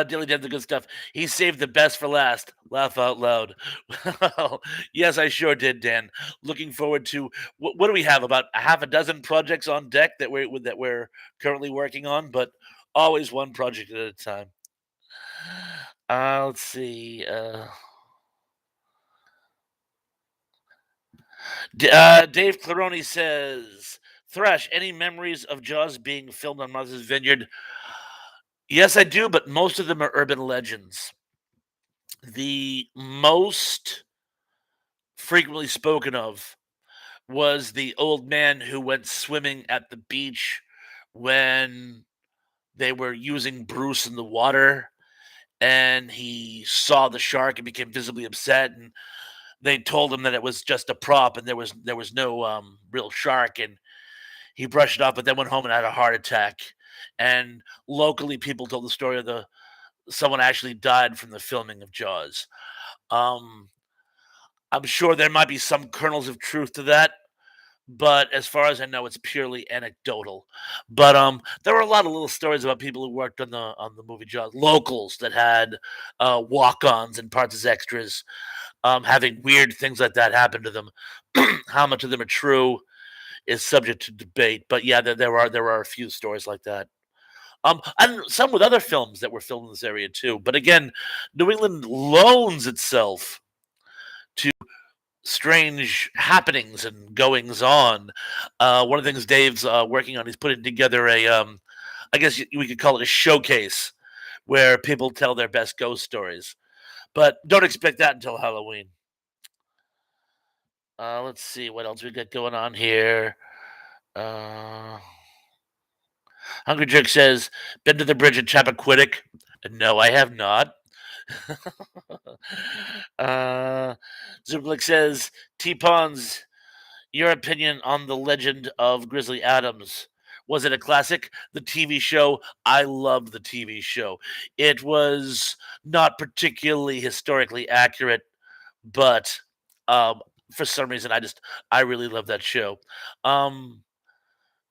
A: Dilly did the good stuff. He saved the best for last. Laugh out loud. Well, yes, I sure did, Dan. Looking forward to what do we have? About a half a dozen projects on deck that we're currently working on, but always one project at a time. Let's see. Dave Claroni says, Thresh, any memories of Jaws being filmed on Martha's Vineyard? Yes, I do, but most of them are urban legends. The most frequently spoken of was the old man who went swimming at the beach when they were using Bruce in the water, and he saw the shark and became visibly upset, and they told him that it was just a prop and there was no real shark, and he brushed it off, but then went home and had a heart attack. And locally, people told the story of the someone actually died from the filming of Jaws. Um, I'm sure there might be some kernels of truth to that, but as far as I know, it's purely anecdotal. But there were a lot of little stories about people who worked on the movie Jaws, locals that had walk-ons and parts as extras, having weird things like that happen to them. How much of them are true is subject to debate, but yeah, there are a few stories like that. And some with other films that were filmed in this area too. But again, New England loans itself to strange happenings and goings on. One of the things Dave's working on, he's putting together I guess we could call it a showcase where people tell their best ghost stories. But don't expect that until Halloween. Let's see what else we got going on here. Uh, Hungry Jerk says, "Been to the bridge at Chappaquiddick?" No, I have not. uh, Zublik says, T Pawns, your opinion on the legend of Grizzly Adams. Was it a classic? The TV show, I loved the TV show. It was not particularly historically accurate, but um, for some reason, I really love that show. Um,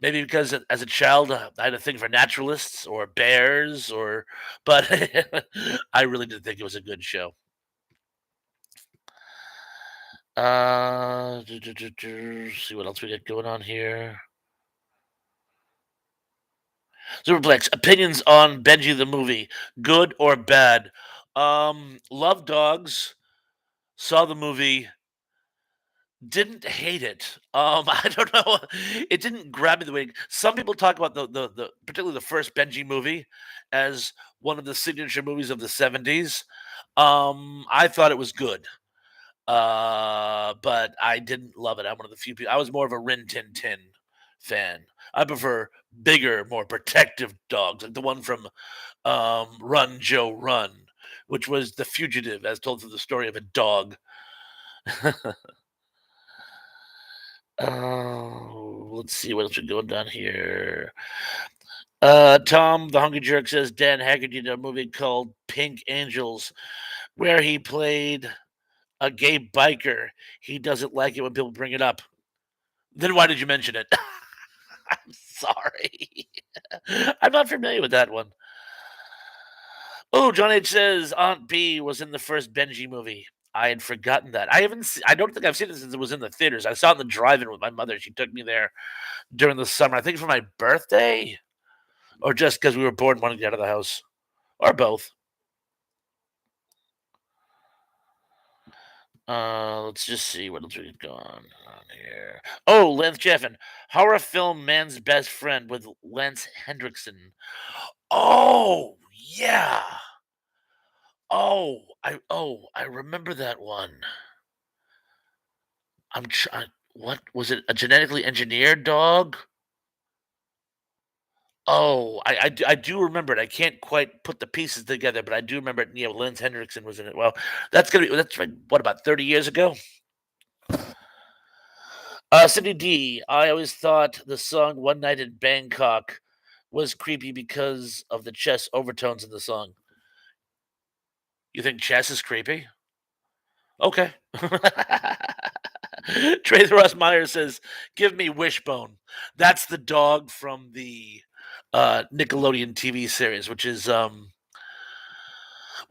A: Maybe because as a child, I had a thing for naturalists or bears, but I really did think it was a good show. See what else we got going on here. Superplex opinions on Benji the movie, good or bad? Love dogs. Saw the movie. Didn't hate it. I don't know. It didn't grab me the way some people talk about the particularly the first Benji movie as one of the signature movies of the 70s. I thought it was good. But I didn't love it. I'm one of the few people. I was more of a Rin Tin Tin fan. I prefer bigger, more protective dogs, like the one from Run Joe Run, which was the fugitive, as told through the story of a dog. Let's see what else we're going down here. Tom, the Hungry Jerk says Dan Haggerty did a movie called Pink Angels, where he played a gay biker. He doesn't like it when people bring it up. Then why did you mention it? I'm sorry. I'm not familiar with that one. Oh, John H says Aunt B was in the first Benji movie. I had forgotten that. I don't think I've seen it since it was in the theaters. I saw it in the drive-in with my mother. She took me there during the summer. I think for my birthday, or just because we were bored and wanted to get out of the house, or both. Let's just see what else we can go on here. Oh, Lance Jeffin, horror film Man's Best Friend with Lance Hendrickson. Oh, Yeah. I remember that one. What was it? A genetically engineered dog? Oh, I do remember it. I can't quite put the pieces together, but I do remember it. Yeah, Lance Hendrickson was in it. Well, that's like, what, about 30 years ago? Cindy D. I always thought the song "One Night in Bangkok" was creepy because of the chess overtones in the song. You think chess is creepy? Okay. Trace Ross Meyer says, "Give me Wishbone." That's the dog from the Nickelodeon TV series, which is well,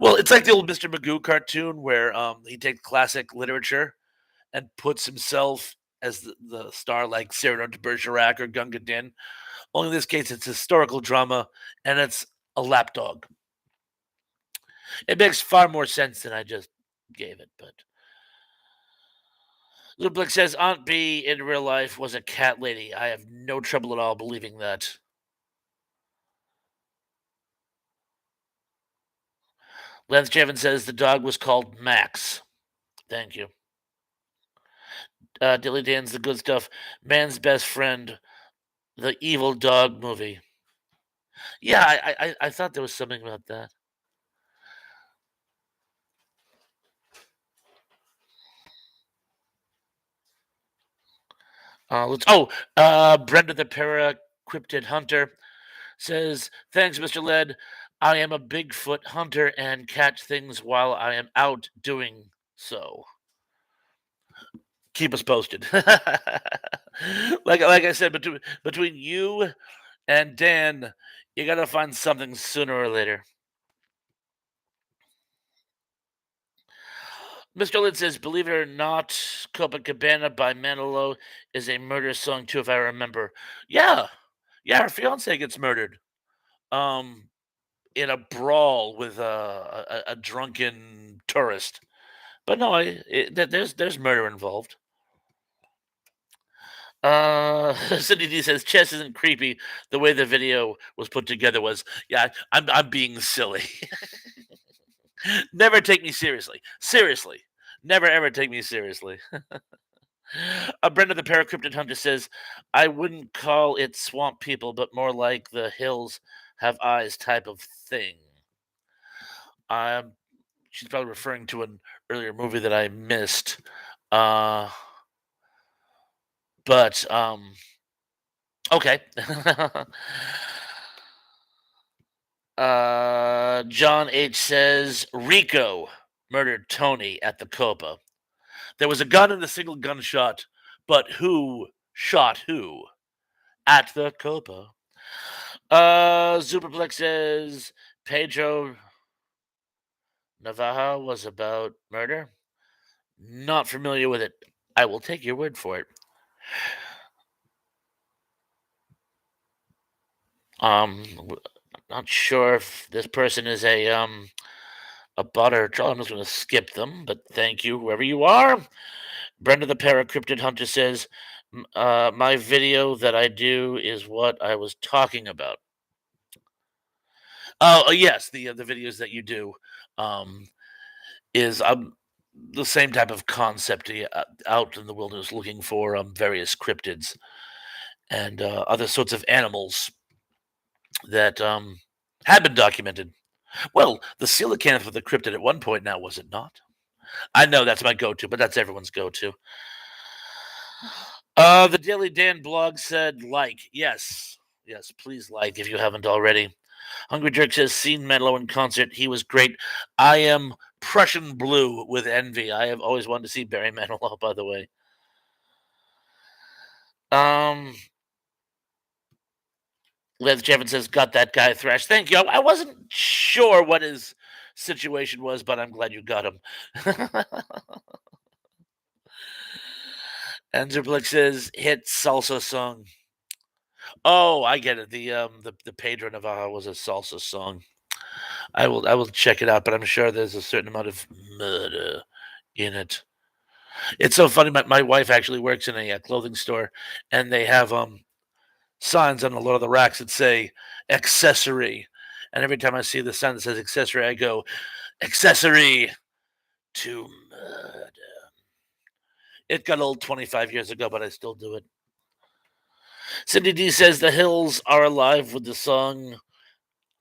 A: it's like the old Mr. Magoo cartoon where he takes classic literature and puts himself as the star, like Cyrano de Bergerac or Gunga Din. Only in this case, it's historical drama and it's a lapdog. It makes far more sense than I just gave it. But Lublick says Aunt B in real life was a cat lady. I have no trouble at all believing that. Lance Jevon says the dog was called Max. Thank you. Dilly Dan's the good stuff. Man's best friend, the evil dog movie. Yeah, I thought there was something about that. Let's. Oh, Brenda the Para Cryptid Hunter says, "Thanks, Mr. Led. I am a Bigfoot hunter and catch things while I am out doing so. Keep us posted." Like I said, between you and Dan, you gotta find something sooner or later. Mr. Lid says, "Believe it or not, Copacabana by Manilow is a murder song too, if I remember." Yeah, yeah, her fiance gets murdered. Um, in a brawl with a drunken tourist. But no, there's murder involved. Cindy D says chess isn't creepy. The way the video was put together was, yeah. I'm being silly. Never take me seriously. Seriously, never ever take me seriously. Brenda the Paracryptid Hunter says, "I wouldn't call it swamp people, but more like the hills have eyes type of thing." Um, she's probably referring to an earlier movie that I missed. Uh, but okay. John H says Rico murdered Tony at the Copa. There was a gun and a single gunshot, but who shot who at the Copa? Superplex says Pedro Navaja was about murder. Not familiar with it. I will take your word for it. Not sure if this person is a bot or a troll. I'm just going to skip them, but thank you, whoever you are. Brenda the Paracryptid Hunter says, my video that I do is what I was talking about." Oh, yes, the videos that you do um, is the same type of concept, out in the wilderness looking for various cryptids and other sorts of animals that have been documented. Well, the coelacanth with the cryptid at one point now, was it not? I know that's my go-to, but that's everyone's go-to. The Daily Dan blog said, "Like, yes, yes, please like if you haven't already." Hungry Jerk says, "Seen Menlo in concert. He was great. I am Prussian blue with envy. I have always wanted to see Barry Manilow, by the way." Um, Les Jevon says, "Got that guy thrashed." Thank you. I wasn't sure what his situation was, but I'm glad you got him. And Zerplex says, "Hit salsa song." Oh, I get it. The Pedro Navaja was a salsa song. I will check it out, but I'm sure there's a certain amount of murder in it. It's so funny. My wife actually works in a clothing store, and they have signs on a lot of the racks that say accessory, And every time I see the sign that says accessory, I go, accessory to murder. It got old 25 years ago, but I still do it. Cindy D says the hills are alive with the song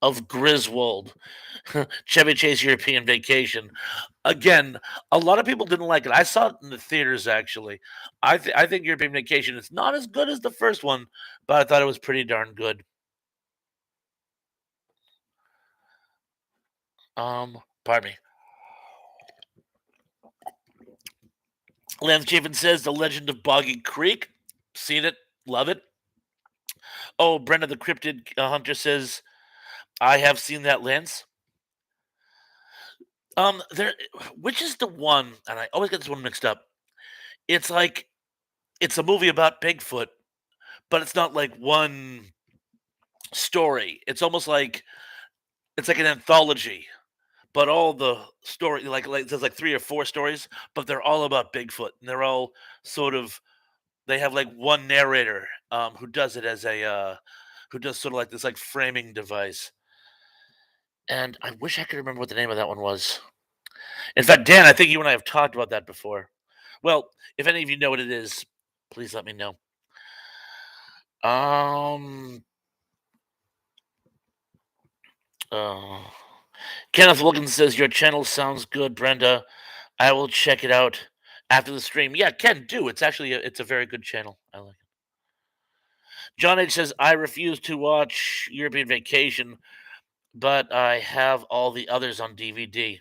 A: of Griswold. Chevy Chase European Vacation. Again, a lot of people didn't like it. I saw it in the theaters actually. I think European Vacation is not as good as the first one, but I thought it was pretty darn good. Pardon me. Lance Chafin says The Legend of Boggy Creek. Seen it, love it. Oh, Brenda the Cryptid Hunter says I have seen that, Lance. There, which is the one? And I always get this one mixed up. It's like it's a movie about Bigfoot, but it's not like one story. It's almost like it's like an anthology, but all the story like there's like 3 or 4 stories, but they're all about Bigfoot, and they're all sort of they have like one narrator who does it as a who does sort of like this like framing device. And I wish I could remember what the name of that one was. In fact, Dan, I think you and I have talked about that before. Well, if any of you know what it is, please let me know. Um, uh, Kenneth Wilkins says your channel sounds good, Brenda. I will check it out after the stream. Yeah, Ken, do. It's actually it's a very good channel. I like it. John H says I refuse to watch European Vacation, but I have all the others on DVD.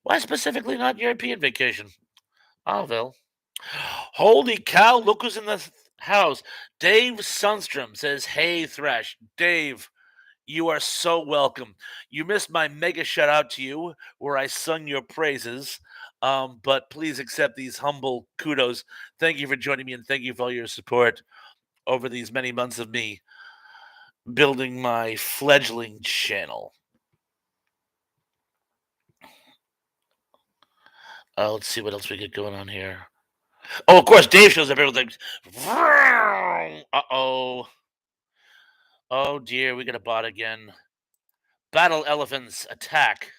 A: Why specifically not European Vacation? Oh, well. Holy cow, look who's in the house. Dave Sundstrom says, Hey, Thresh. Dave, you are so welcome. You missed my mega shout out to you where I sung your praises. But please accept these humble kudos. Thank you for joining me and thank you for all your support over these many months of me building my fledgling channel. Let's see what else we get going on here. Oh, of course, Dave shows up. Everyone's like, uh oh. Oh dear, we got a bot again. Battle elephants attack.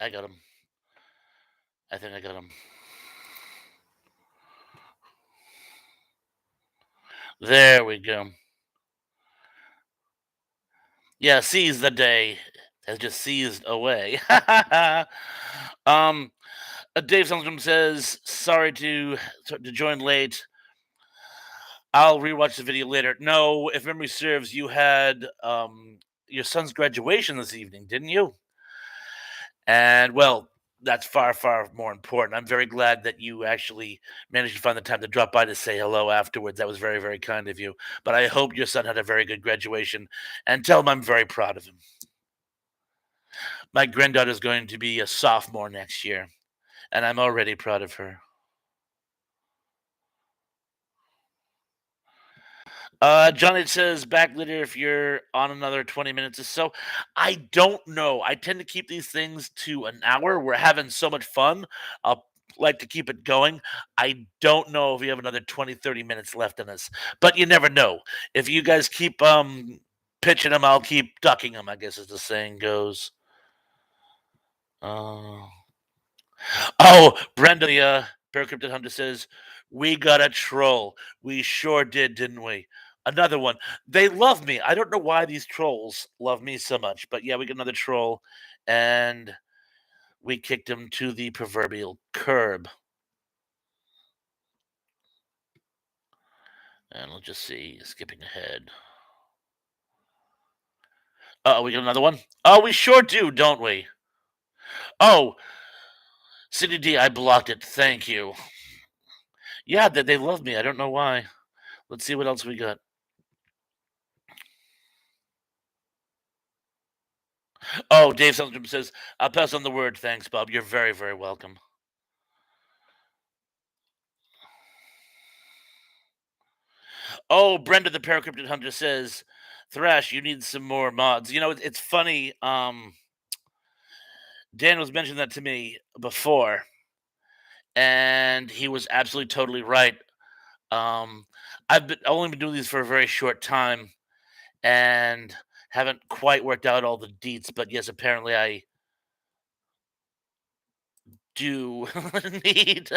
A: I got him. I think I got him. There we go. Yeah, seize the day has just seized away. um, Dave Sundstrom says, "Sorry to join late. I'll rewatch the video later." No, if memory serves, you had your son's graduation this evening, didn't you? And well, that's far, far more important. I'm very glad that you actually managed to find the time to drop by to say hello afterwards. That was very, very kind of you. But I hope your son had a very good graduation and tell him I'm very proud of him. My granddaughter's going to be a sophomore next year, and I'm already proud of her. John, it says back later if you're on another 20 minutes or so. I don't know. I tend to keep these things to an hour. We're having so much fun. I'll like to keep it going. I don't know if we have another 20, 30 minutes left in us, but you never know. If you guys keep pitching them, I'll keep ducking them, I guess as the saying goes. Uh, Oh, Brenda, the Paracryptid Hunter says, we got a troll. We sure did, didn't we? Another one. They love me. I don't know why these trolls love me so much, but yeah, we got another troll, and we kicked him to the proverbial curb. And we'll just see, skipping ahead. Oh, we got another one? Oh, we sure do, don't we? Oh, City D, I blocked it. Thank you. Yeah, they love me. I don't know why. Let's see what else we got. Oh, Dave Sundstrom says, I'll pass on the word. Thanks, Bob. You're very, very welcome. Oh, Brenda the Paracryptid Hunter says, Thrash, you need some more mods. You know, it's funny. Dan was mentioning that to me before, and he was absolutely totally right. Um, I've only been doing these for a very short time and haven't quite worked out all the deets, but yes, apparently I do need.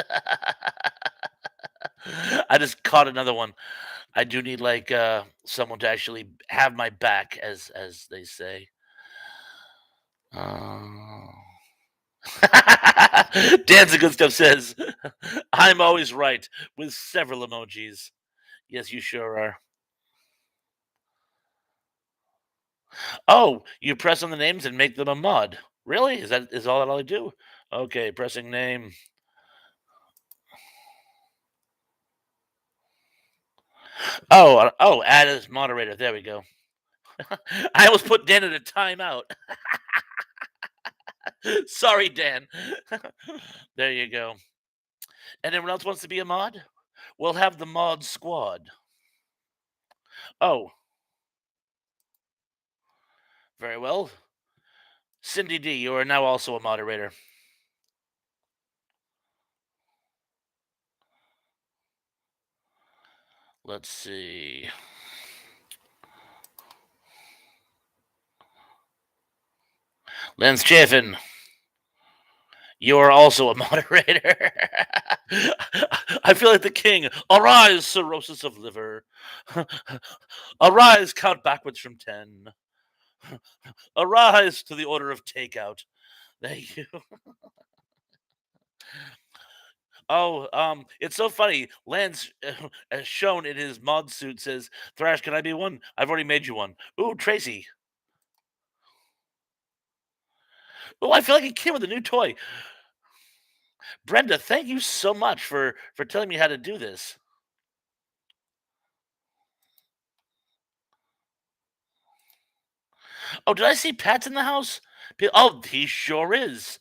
A: I just caught another one. I do need like someone to actually have my back, as they say. Uh... Danza Good Stuff says, "I'm always right," with several emojis. Yes, you sure are. Oh, you press on the names and make them a mod. Really? Is all that all I do? Okay, pressing name. Oh, add as moderator. There we go. I almost put Dan in a timeout. Sorry, Dan. There you go. Anyone else wants to be a mod? We'll have the mod squad. Oh, very well. Cindy D, you are now also a moderator. Let's see. Lance Chaffin, you are also a moderator. I feel like the king. Arise, cirrhosis of liver. Arise, count backwards from 10. Arise to the order of takeout. Thank you. Oh, it's so funny. Lance, as shown in his mod suit, says, "Thrash, can I be one? I've already made you one." Ooh, Tracy. Oh, I feel like a kid with a new toy. Brenda, thank you so much for telling me how to do this. Oh, did I see Pat's in the house? Oh, he sure is.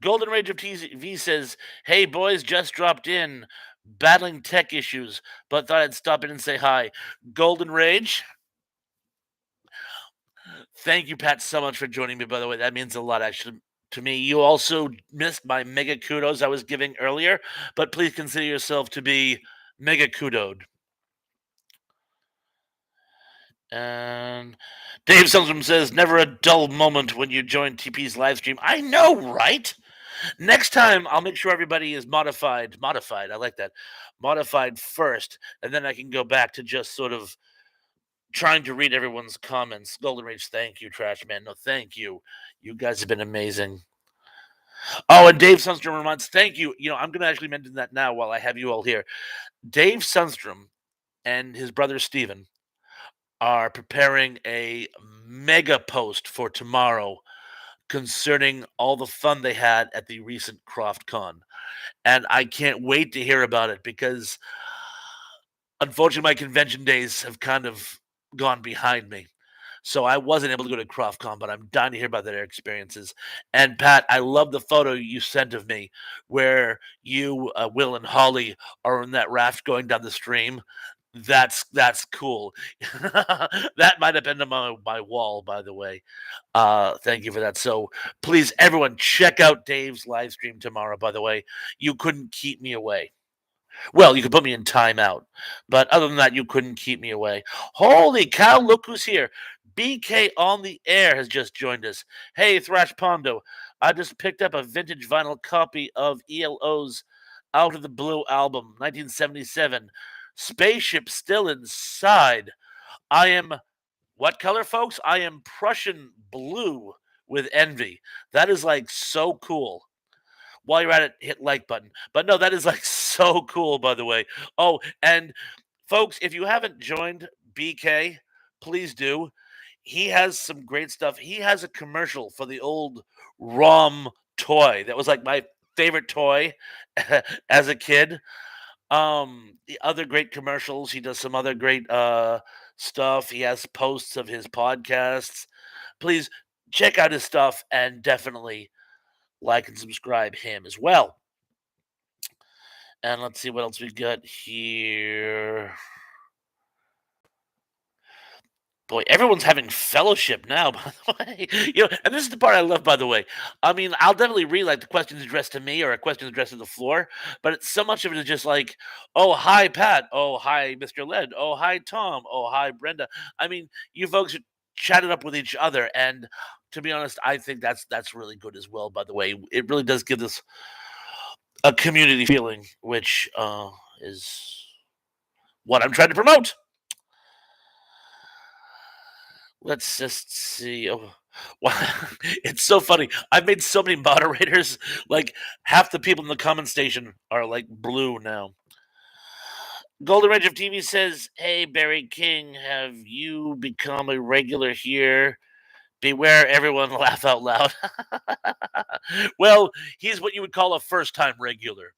A: Golden Rage of TV says, "Hey boys, just dropped in, battling tech issues, but thought I'd stop in and say hi." Golden Rage, thank you, Pat, so much for joining me. By the way, that means a lot actually to me. You also missed my mega kudos I was giving earlier, but please consider yourself to be mega kudoed. And Dave Seltram says, "Never a dull moment when you join TP's live stream." I know, right? Next time, I'll make sure everybody is modified. Modified, I like that. Modified first, and then I can go back to just sort of trying to read everyone's comments. Golden Rage, thank you, Trash Man. No, thank you. You guys have been amazing. Oh, and Dave Sunstrom reminds, thank you. I'm going to actually mention that now while I have you all here. Dave Sunstrom and his brother Steven are preparing a mega post for tomorrow concerning all the fun they had at the recent CroftCon. And I can't wait to hear about it because unfortunately my convention days have kind of gone behind me. So I wasn't able to go to CroftCon, but I'm dying to hear about their experiences. And Pat, I love the photo you sent of me where you, Will, and Holly are on that raft going down the stream. That's cool. That might have been on my wall, by the way. Thank you for that. So please, everyone, check out Dave's live stream tomorrow. By the way, you couldn't keep me away. Well, you could put me in timeout, but other than that, you couldn't keep me away. Holy cow! Look who's here. BK on the air has just joined us. Hey, Thrash Pondo, I just picked up a vintage vinyl copy of ELO's Out of the Blue album, 1977. Spaceship still inside. I am what color, folks? I am Prussian blue with envy. That is like so cool. While you're at it, hit like button. But no, that is like so cool, by the way. Oh, and folks, if you haven't joined BK, please do. He has some great stuff. He has a commercial for the old ROM toy that was like my favorite toy as a kid. The other great commercials. He does some other great stuff. He has posts of his podcasts. Please check out his stuff and definitely like and subscribe him as well. And let's see what else we got here. Boy, everyone's having fellowship now, by the way. And this is the part I love, by the way. I mean, I'll definitely read like the questions addressed to me or a question addressed to the floor, but so much of it is just like, "Oh, hi, Pat. Oh, hi, Mr. Led. Oh, hi, Tom. Oh, hi, Brenda." I mean, you folks are chatted up with each other, and to be honest, I think that's really good as well. By the way, it really does give this a community feeling, which is what I'm trying to promote. Let's just see. Oh, wow. It's so funny. I've made so many moderators. Like half the people in the comment station are like blue now. Golden Range of TV says, "Hey Barry King, have you become a regular here? Beware, everyone! Laugh out loud." Well, he's what you would call a first-time regular.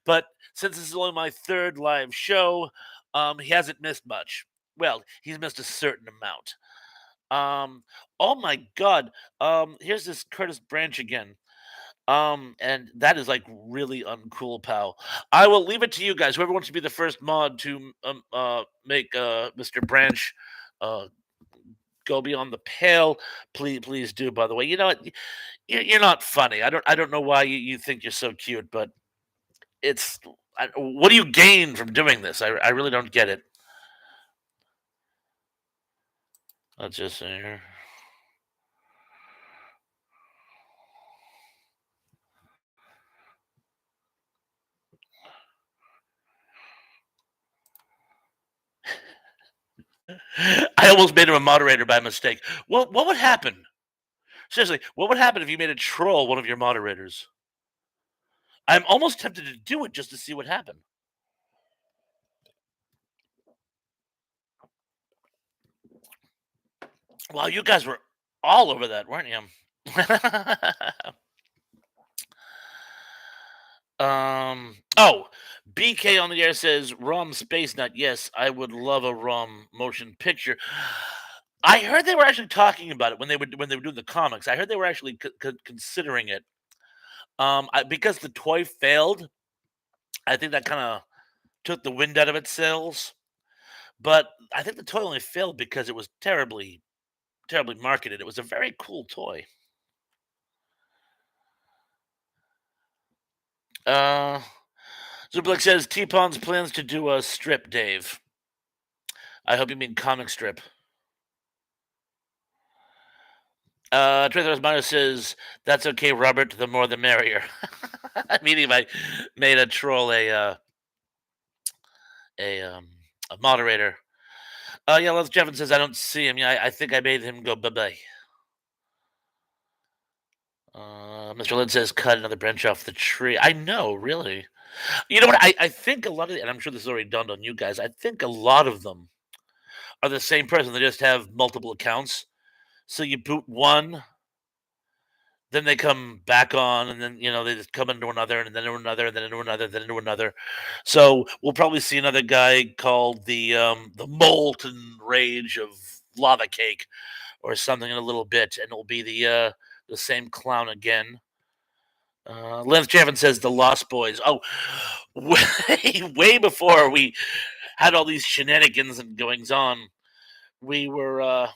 A: But since this is only my third live show, he hasn't missed much. Well, he's missed a certain amount. Um, oh my god. Here's this Curtis Branch again. And that is like really uncool, pal. I will leave it to you guys. Whoever wants to be the first mod to make Mr. Branch uh go beyond the pale, please do. By the way, you know what? You're not funny. I don't know why you think you're so cute, but it's what do you gain from doing this? I really don't get it. Let's just see here. I almost made him a moderator by mistake. What would happen? Seriously, what would happen if you made a troll one of your moderators? I'm almost tempted to do it just to see what happened. Wow, you guys were all over that, weren't you? Oh, BK on the air says ROM Space Nut. Yes, I would love a ROM motion picture. I heard they were actually talking about it when they were doing the comics. I heard they were actually considering it. Because the toy failed, I think that kind of took the wind out of its sails. But I think the toy only failed because it was terribly marketed. It was a very cool toy. Uh, Zublik says T-Pon's plans to do a strip, Dave. I hope you mean comic strip. Trader Minor says that's okay, Robert. The more the merrier. I mean, if I made a troll a um a moderator. Yeah, Les Jevons says I don't see him. Yeah, I think I made him go bye bye. Mr. Lynn says cut another branch off the tree. I know, really. You know what? I think a lot of, and I'm sure this has already dawned on you guys. I think a lot of them are the same person. They just have multiple accounts. So you boot one, then they come back on, and then they just come into another, and then into another, and then into another, then into another. So we'll probably see another guy called the Molten Rage of Lava Cake or something in a little bit, and it'll be the same clown again. Lance Javin says the Lost Boys. Oh, way before we had all these shenanigans and goings on, we were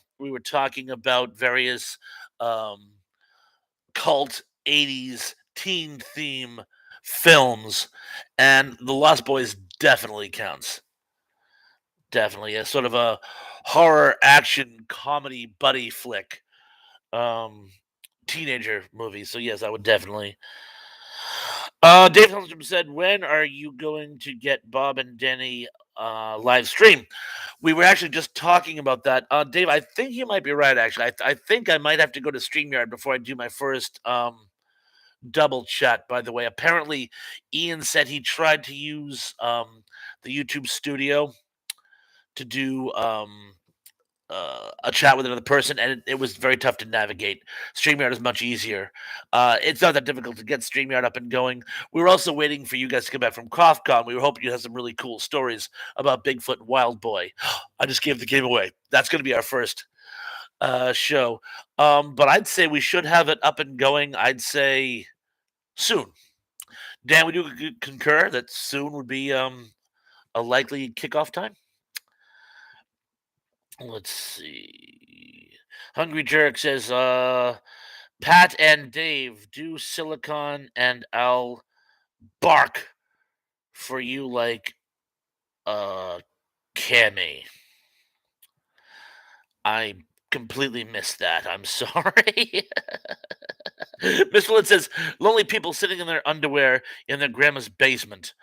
A: talking about various um, cult '80s teen theme films, and the Lost Boys definitely counts. Definitely a sort of a horror action comedy buddy flick, um, teenager movie. So yes, I would definitely. Dave Hellstrom said, "When are you going to get Bob and Denny live stream?" We were actually just talking about that. Dave, I think you might be right. Actually, I think I might have to go to Streamyard before I do my first double chat. By the way, apparently, Ian said he tried to use the YouTube Studio to do a chat with another person, and it was very tough to navigate. StreamYard is much easier. It's not that difficult to get StreamYard up and going. We were also waiting for you guys to come back from CoughCon. We were hoping you had some really cool stories about Bigfoot and Wild Boy. I just gave the game away. That's going to be our first show. But I'd say we should have it up and going. I'd say soon. Dan, would you concur that soon would be a likely kickoff time? Let's see. Hungry Jerk says, Pat and Dave do silicon and I'll bark for you like Cammy. I completely missed that. I'm sorry. Miss Flint says, lonely people sitting in their underwear in their grandma's basement.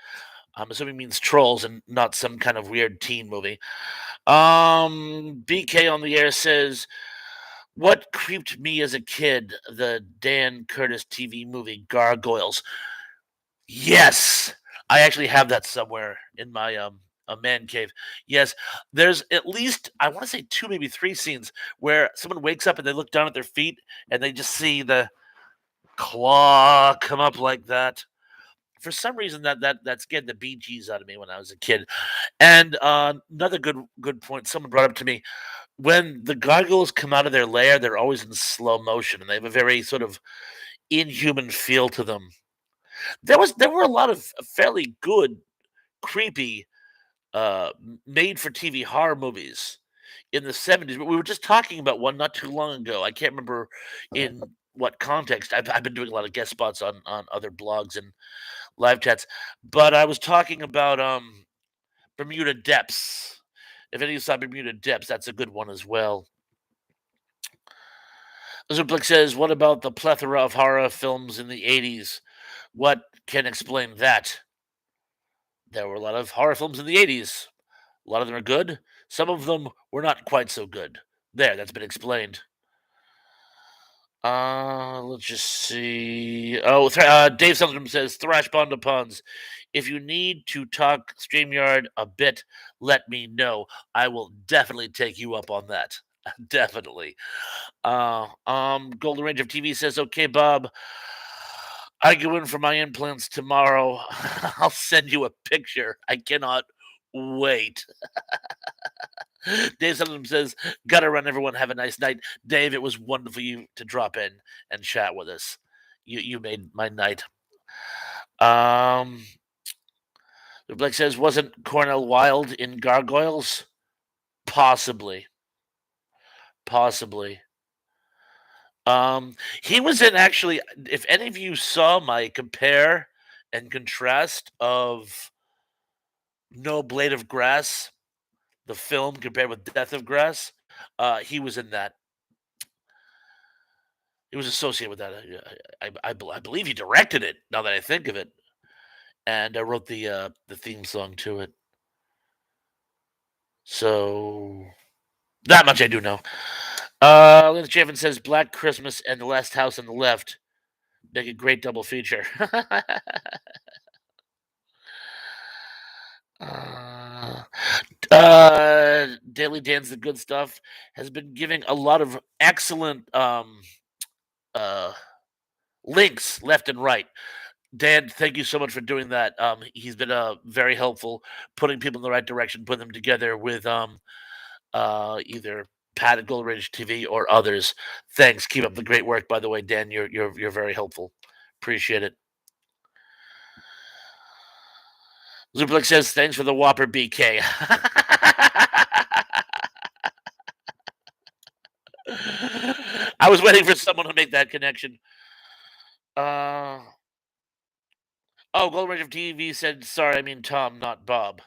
A: I'm assuming means trolls and not some kind of weird teen movie. BK on the air says, what creeped me as a kid? The Dan Curtis TV movie Gargoyles. Yes, I actually have that somewhere in my a man cave. Yes, there's at least I want to say two, maybe three scenes where someone wakes up and they look down at their feet and they just see the claw come up like that. For some reason, that scared the BGs out of me when I was a kid. And another good point someone brought up to me: when the gargoyles come out of their lair, they're always in slow motion, and they have a very sort of inhuman feel to them. There were a lot of fairly good, creepy, made for TV horror movies in the 70s. But we were just talking about one not too long ago. I can't remember in what context. I've been doing a lot of guest spots on other blogs and live chats, but I was talking about Bermuda Depths. If any of you saw Bermuda Depths, that's a good one as well. Zuplik says, "What about the plethora of horror films in the '80s? What can explain that? There were a lot of horror films in the '80s. A lot of them are good. Some of them were not quite so good. There, that's been explained." Let's just see. Oh, Dave Sutherland says, "Thrash Pond Puns. If you need to talk StreamYard a bit, let me know. I will definitely take you up on that. Definitely." Golden Range of TV says, "Okay, Bob, I go in for my implants tomorrow. I'll send you a picture. I cannot wait." Dave Sutherland says, "Gotta run, everyone. Have a nice night." Dave, it was wonderful you to drop in and chat with us. You made my night. Um, Blake says, "Wasn't Cornell Wilde in Gargoyles?" Possibly, possibly. He was in actually. If any of you saw my compare and contrast of No Blade of Grass, the film compared with Death of Grass, he was in that. He was associated with that. I believe he directed it. Now that I think of it, and I wrote the theme song to it. So that much I do know. Linda Chafin says Black Christmas and The Last House on the Left make a great double feature. uh, Daily Dan's the good stuff has been giving a lot of excellent uh links left and right. Dan, thank you so much for doing that. He's been very helpful, putting people in the right direction, putting them together with either Pat at Gold Ridge TV or others. Thanks. Keep up the great work. By the way, Dan, you're very helpful. Appreciate it. Zuplik says thanks for the Whopper BK. I was waiting for someone to make that connection. Uh, oh, Gold Ridge of TV said sorry. I mean Tom, not Bob.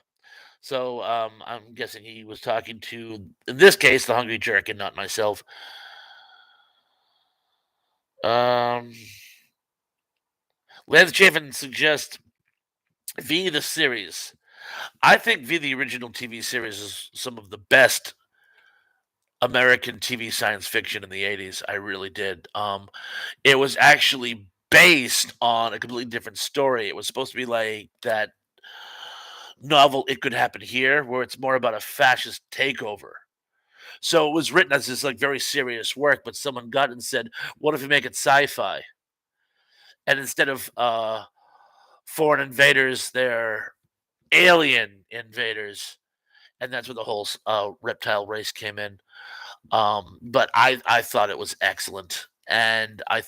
A: So I'm guessing he was talking to, in this case, the Hungry Jerk and not myself. Um, Lance Chafin suggests V the series. I think V the original TV series is some of the best American TV science fiction in the '80s. I really did. It was actually based on a completely different story. It was supposed to be like that novel "It Could Happen Here," where it's more about a fascist takeover. So it was written as this like very serious work, but someone got it and said, "What if we make it sci-fi?" And instead of foreign invaders, they're alien invaders, and that's where the whole reptile race came in. But I thought it was excellent, and I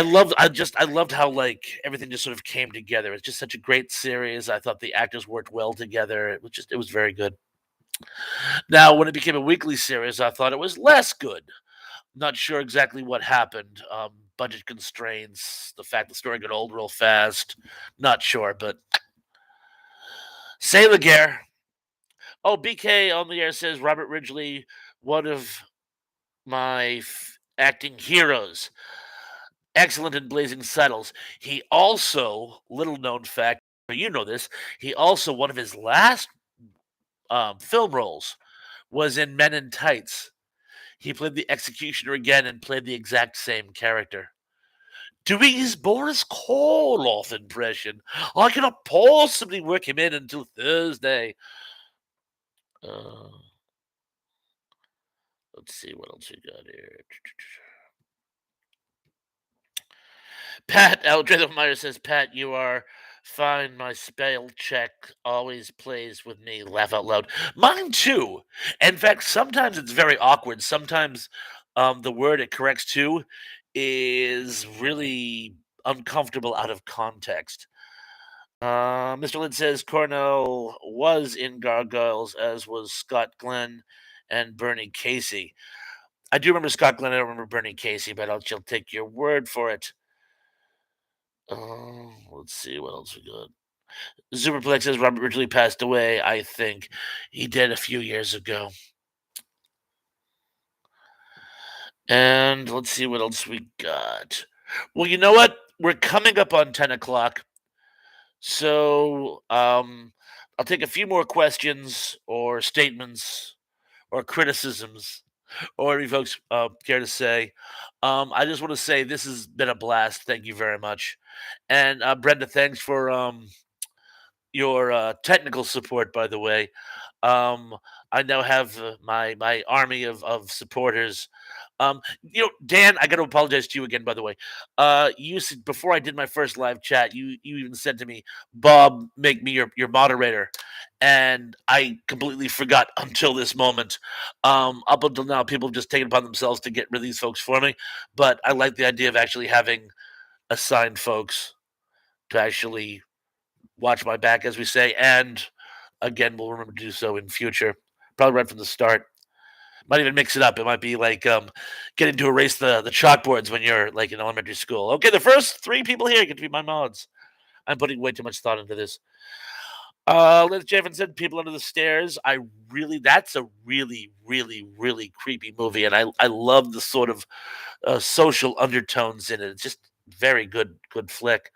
A: loved how like everything just sort of came together. It's just such a great series. I thought the actors worked well together. It was very good. Now, when it became a weekly series, I thought it was less good. Not sure exactly what happened. Budget constraints, the fact the story got old real fast. Not sure, but say Laguerre. Oh, BK on the air says Robert Ridgely, one of my acting heroes. Excellent in Blazing Saddles. He also, little known fact, but you know this, he also, one of his last film roles was in Men in Tights. He played the executioner again and played the exact same character. Doing his Boris Karloff impression. I cannot possibly work him in until Thursday. Uh, let's see what else we got here. Pat Meyer says, Pat, you are fine. My spell check always plays with me. Laugh out loud. Mine too. In fact, sometimes it's very awkward. Sometimes the word it corrects to is really uncomfortable out of context. Mr. Lynn says Cornell was in Gargoyles, as was Scott Glenn and Bernie Casey. I do remember Scott Glenn. I don't remember Bernie Casey, but I'll take your word for it. Let's see what else we got. Superplex says Robert Ridgely passed away. I think he did a few years ago. And let's see what else we got. Well, you know what? We're coming up on 10 o'clock. So I'll take a few more questions or statements or criticisms or whatever you folks care to say. I just want to say this has been a blast. Thank you very much. And Brenda, thanks for your technical support, by the way. Um, I now have my army of supporters. Dan, I got to apologize to you again, by the way. You said before I did my first live chat, you even said to me, "Bob, make me your moderator," and I completely forgot until this moment. Up until now, people have just taken upon themselves to get rid of these folks for me, but I like the idea of actually having assigned folks to actually watch my back, as we say, and again, we'll remember to do so in future. Probably right from the start. Might even mix it up. It might be like getting to erase the chalkboards when you're like in elementary school. Okay, the first three people here get to be my mods. I'm putting way too much thought into this. Liz Jeffin said People Under the Stairs. That's a really, really, really creepy movie, and I love the sort of social undertones in it. It's just very good flick.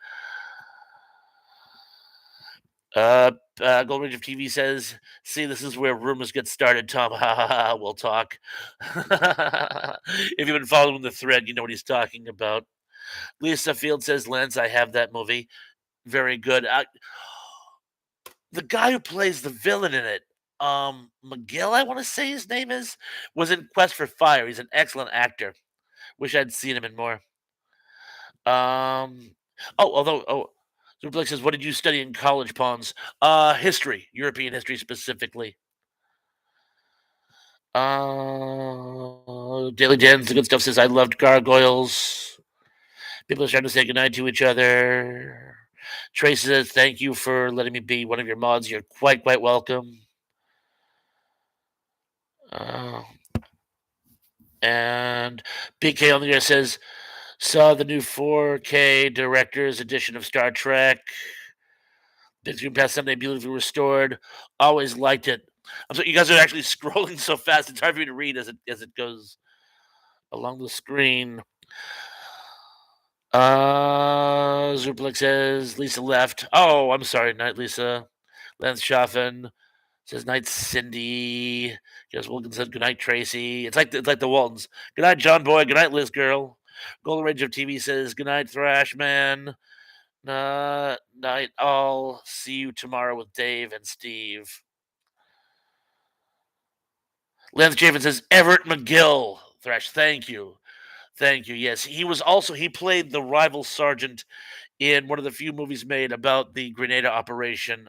A: Gold Ridge of TV says, "See, this is where rumors get started, Tom. Ha ha ha. We'll talk." If you've been following the thread, you know what he's talking about. Lisa Field says, "Lance, I have that movie. Very good." The guy who plays the villain in it, Miguel, I want to say his name is, was in Quest for Fire. He's an excellent actor. Wish I'd seen him in more. Um, Superplex says, "What did you study in college, Pawns?" History, European history specifically. Daily Dan's the good stuff says, "I loved Gargoyles." People are starting to say goodnight to each other. Tracy says, "Thank you for letting me be one of your mods. You're quite welcome." Uh, and PK on the air says, "Saw the new 4K director's edition of Star Trek. Big Screen Past Sunday, beautifully restored. Always liked it." I'm sorry, you guys are actually scrolling so fast; it's hard for me to read as it goes along the screen. Zuplex says Lisa left. Oh, I'm sorry, night Lisa. Lance Schaffen says night Cindy. Just Wilkins said good night Tracy. It's like the Waltons. Good night John Boy. Good night Liz Girl. Golden Rage of TV says good night Thrash Man. Night all. See you tomorrow with Dave and Steve. Lance Chafin says Everett McGill. Thrash, thank you. Thank you. Yes, he played the rival sergeant in one of the few movies made about the Grenada operation.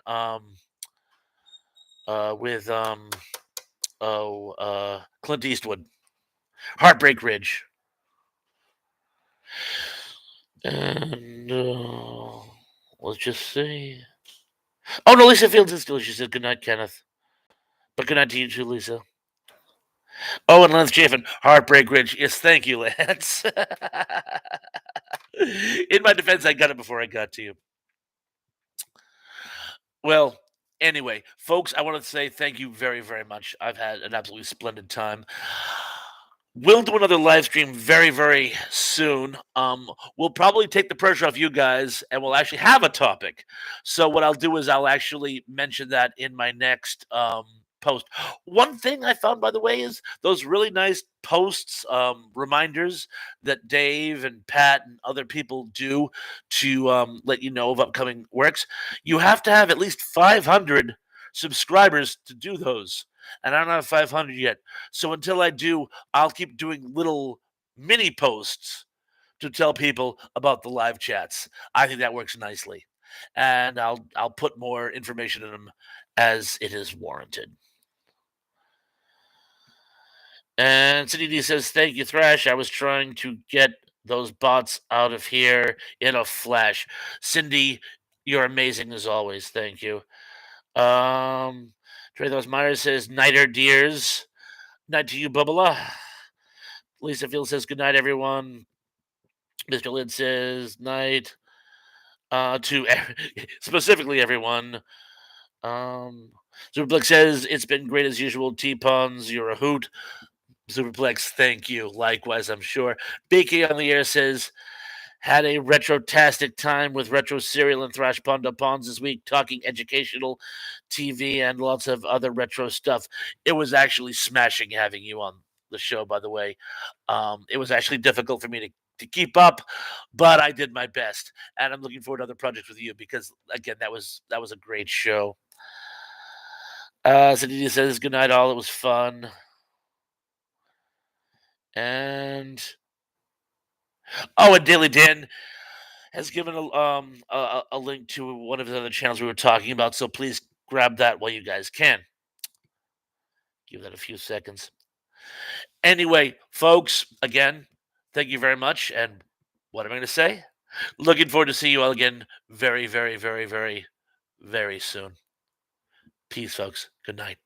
A: With Clint Eastwood, Heartbreak Ridge, and let's just see. Oh no, Lisa Fields is still. She said good night, Kenneth. But good night to you too, Lisa. Oh, and Lance Chafin, Heartbreak Ridge. Yes, thank you, Lance. In my defense, I got it before I got to you. Well, anyway, folks, I want to say thank you very, very much. I've had an absolutely splendid time. We'll do another live stream very, very soon. We'll probably take the pressure off you guys, and we'll actually have a topic. So what I'll do is I'll actually mention that in my next post. One thing I found, by the way, is those really nice posts, reminders that Dave and Pat and other people do to let you know of upcoming works. You have to have at least 500 subscribers to do those, and I don't have 500 yet. So until I do, I'll keep doing little mini posts to tell people about the live chats. I think that works nicely. And I'll put more information in them as it is warranted. And Cindy D says, "Thank you, Thrash. I was trying to get those bots out of here in a flash." Cindy, you're amazing as always. Thank you. Trethos Myers says, "Nighter dears." Night to you, Bubba. Lisa Field says, "Good night, everyone." Mr. Lid says, "Night." To specifically everyone. Superplex says, "It's been great as usual. T-Puns, you're a hoot." Superplex, thank you. Likewise, I'm sure. BK on the air says, "Had a retrotastic time with Retro Serial and Thrash Pondo Pawns this week, talking educational TV and lots of other retro stuff. It was actually smashing having you on the show, by the way. It was actually difficult for me to keep up, but I did my best. And I'm looking forward to other projects with you because, again, that was a great show." Sadidi says, "Good night, all. It was fun." And and Daily Dan has given a link to one of the other channels we were talking about. So please grab that while you guys can. Give that a few seconds. Anyway, folks, again, thank you very much. And what am I going to say? Looking forward to see you all again very, very, very, very, very soon. Peace, folks. Good night.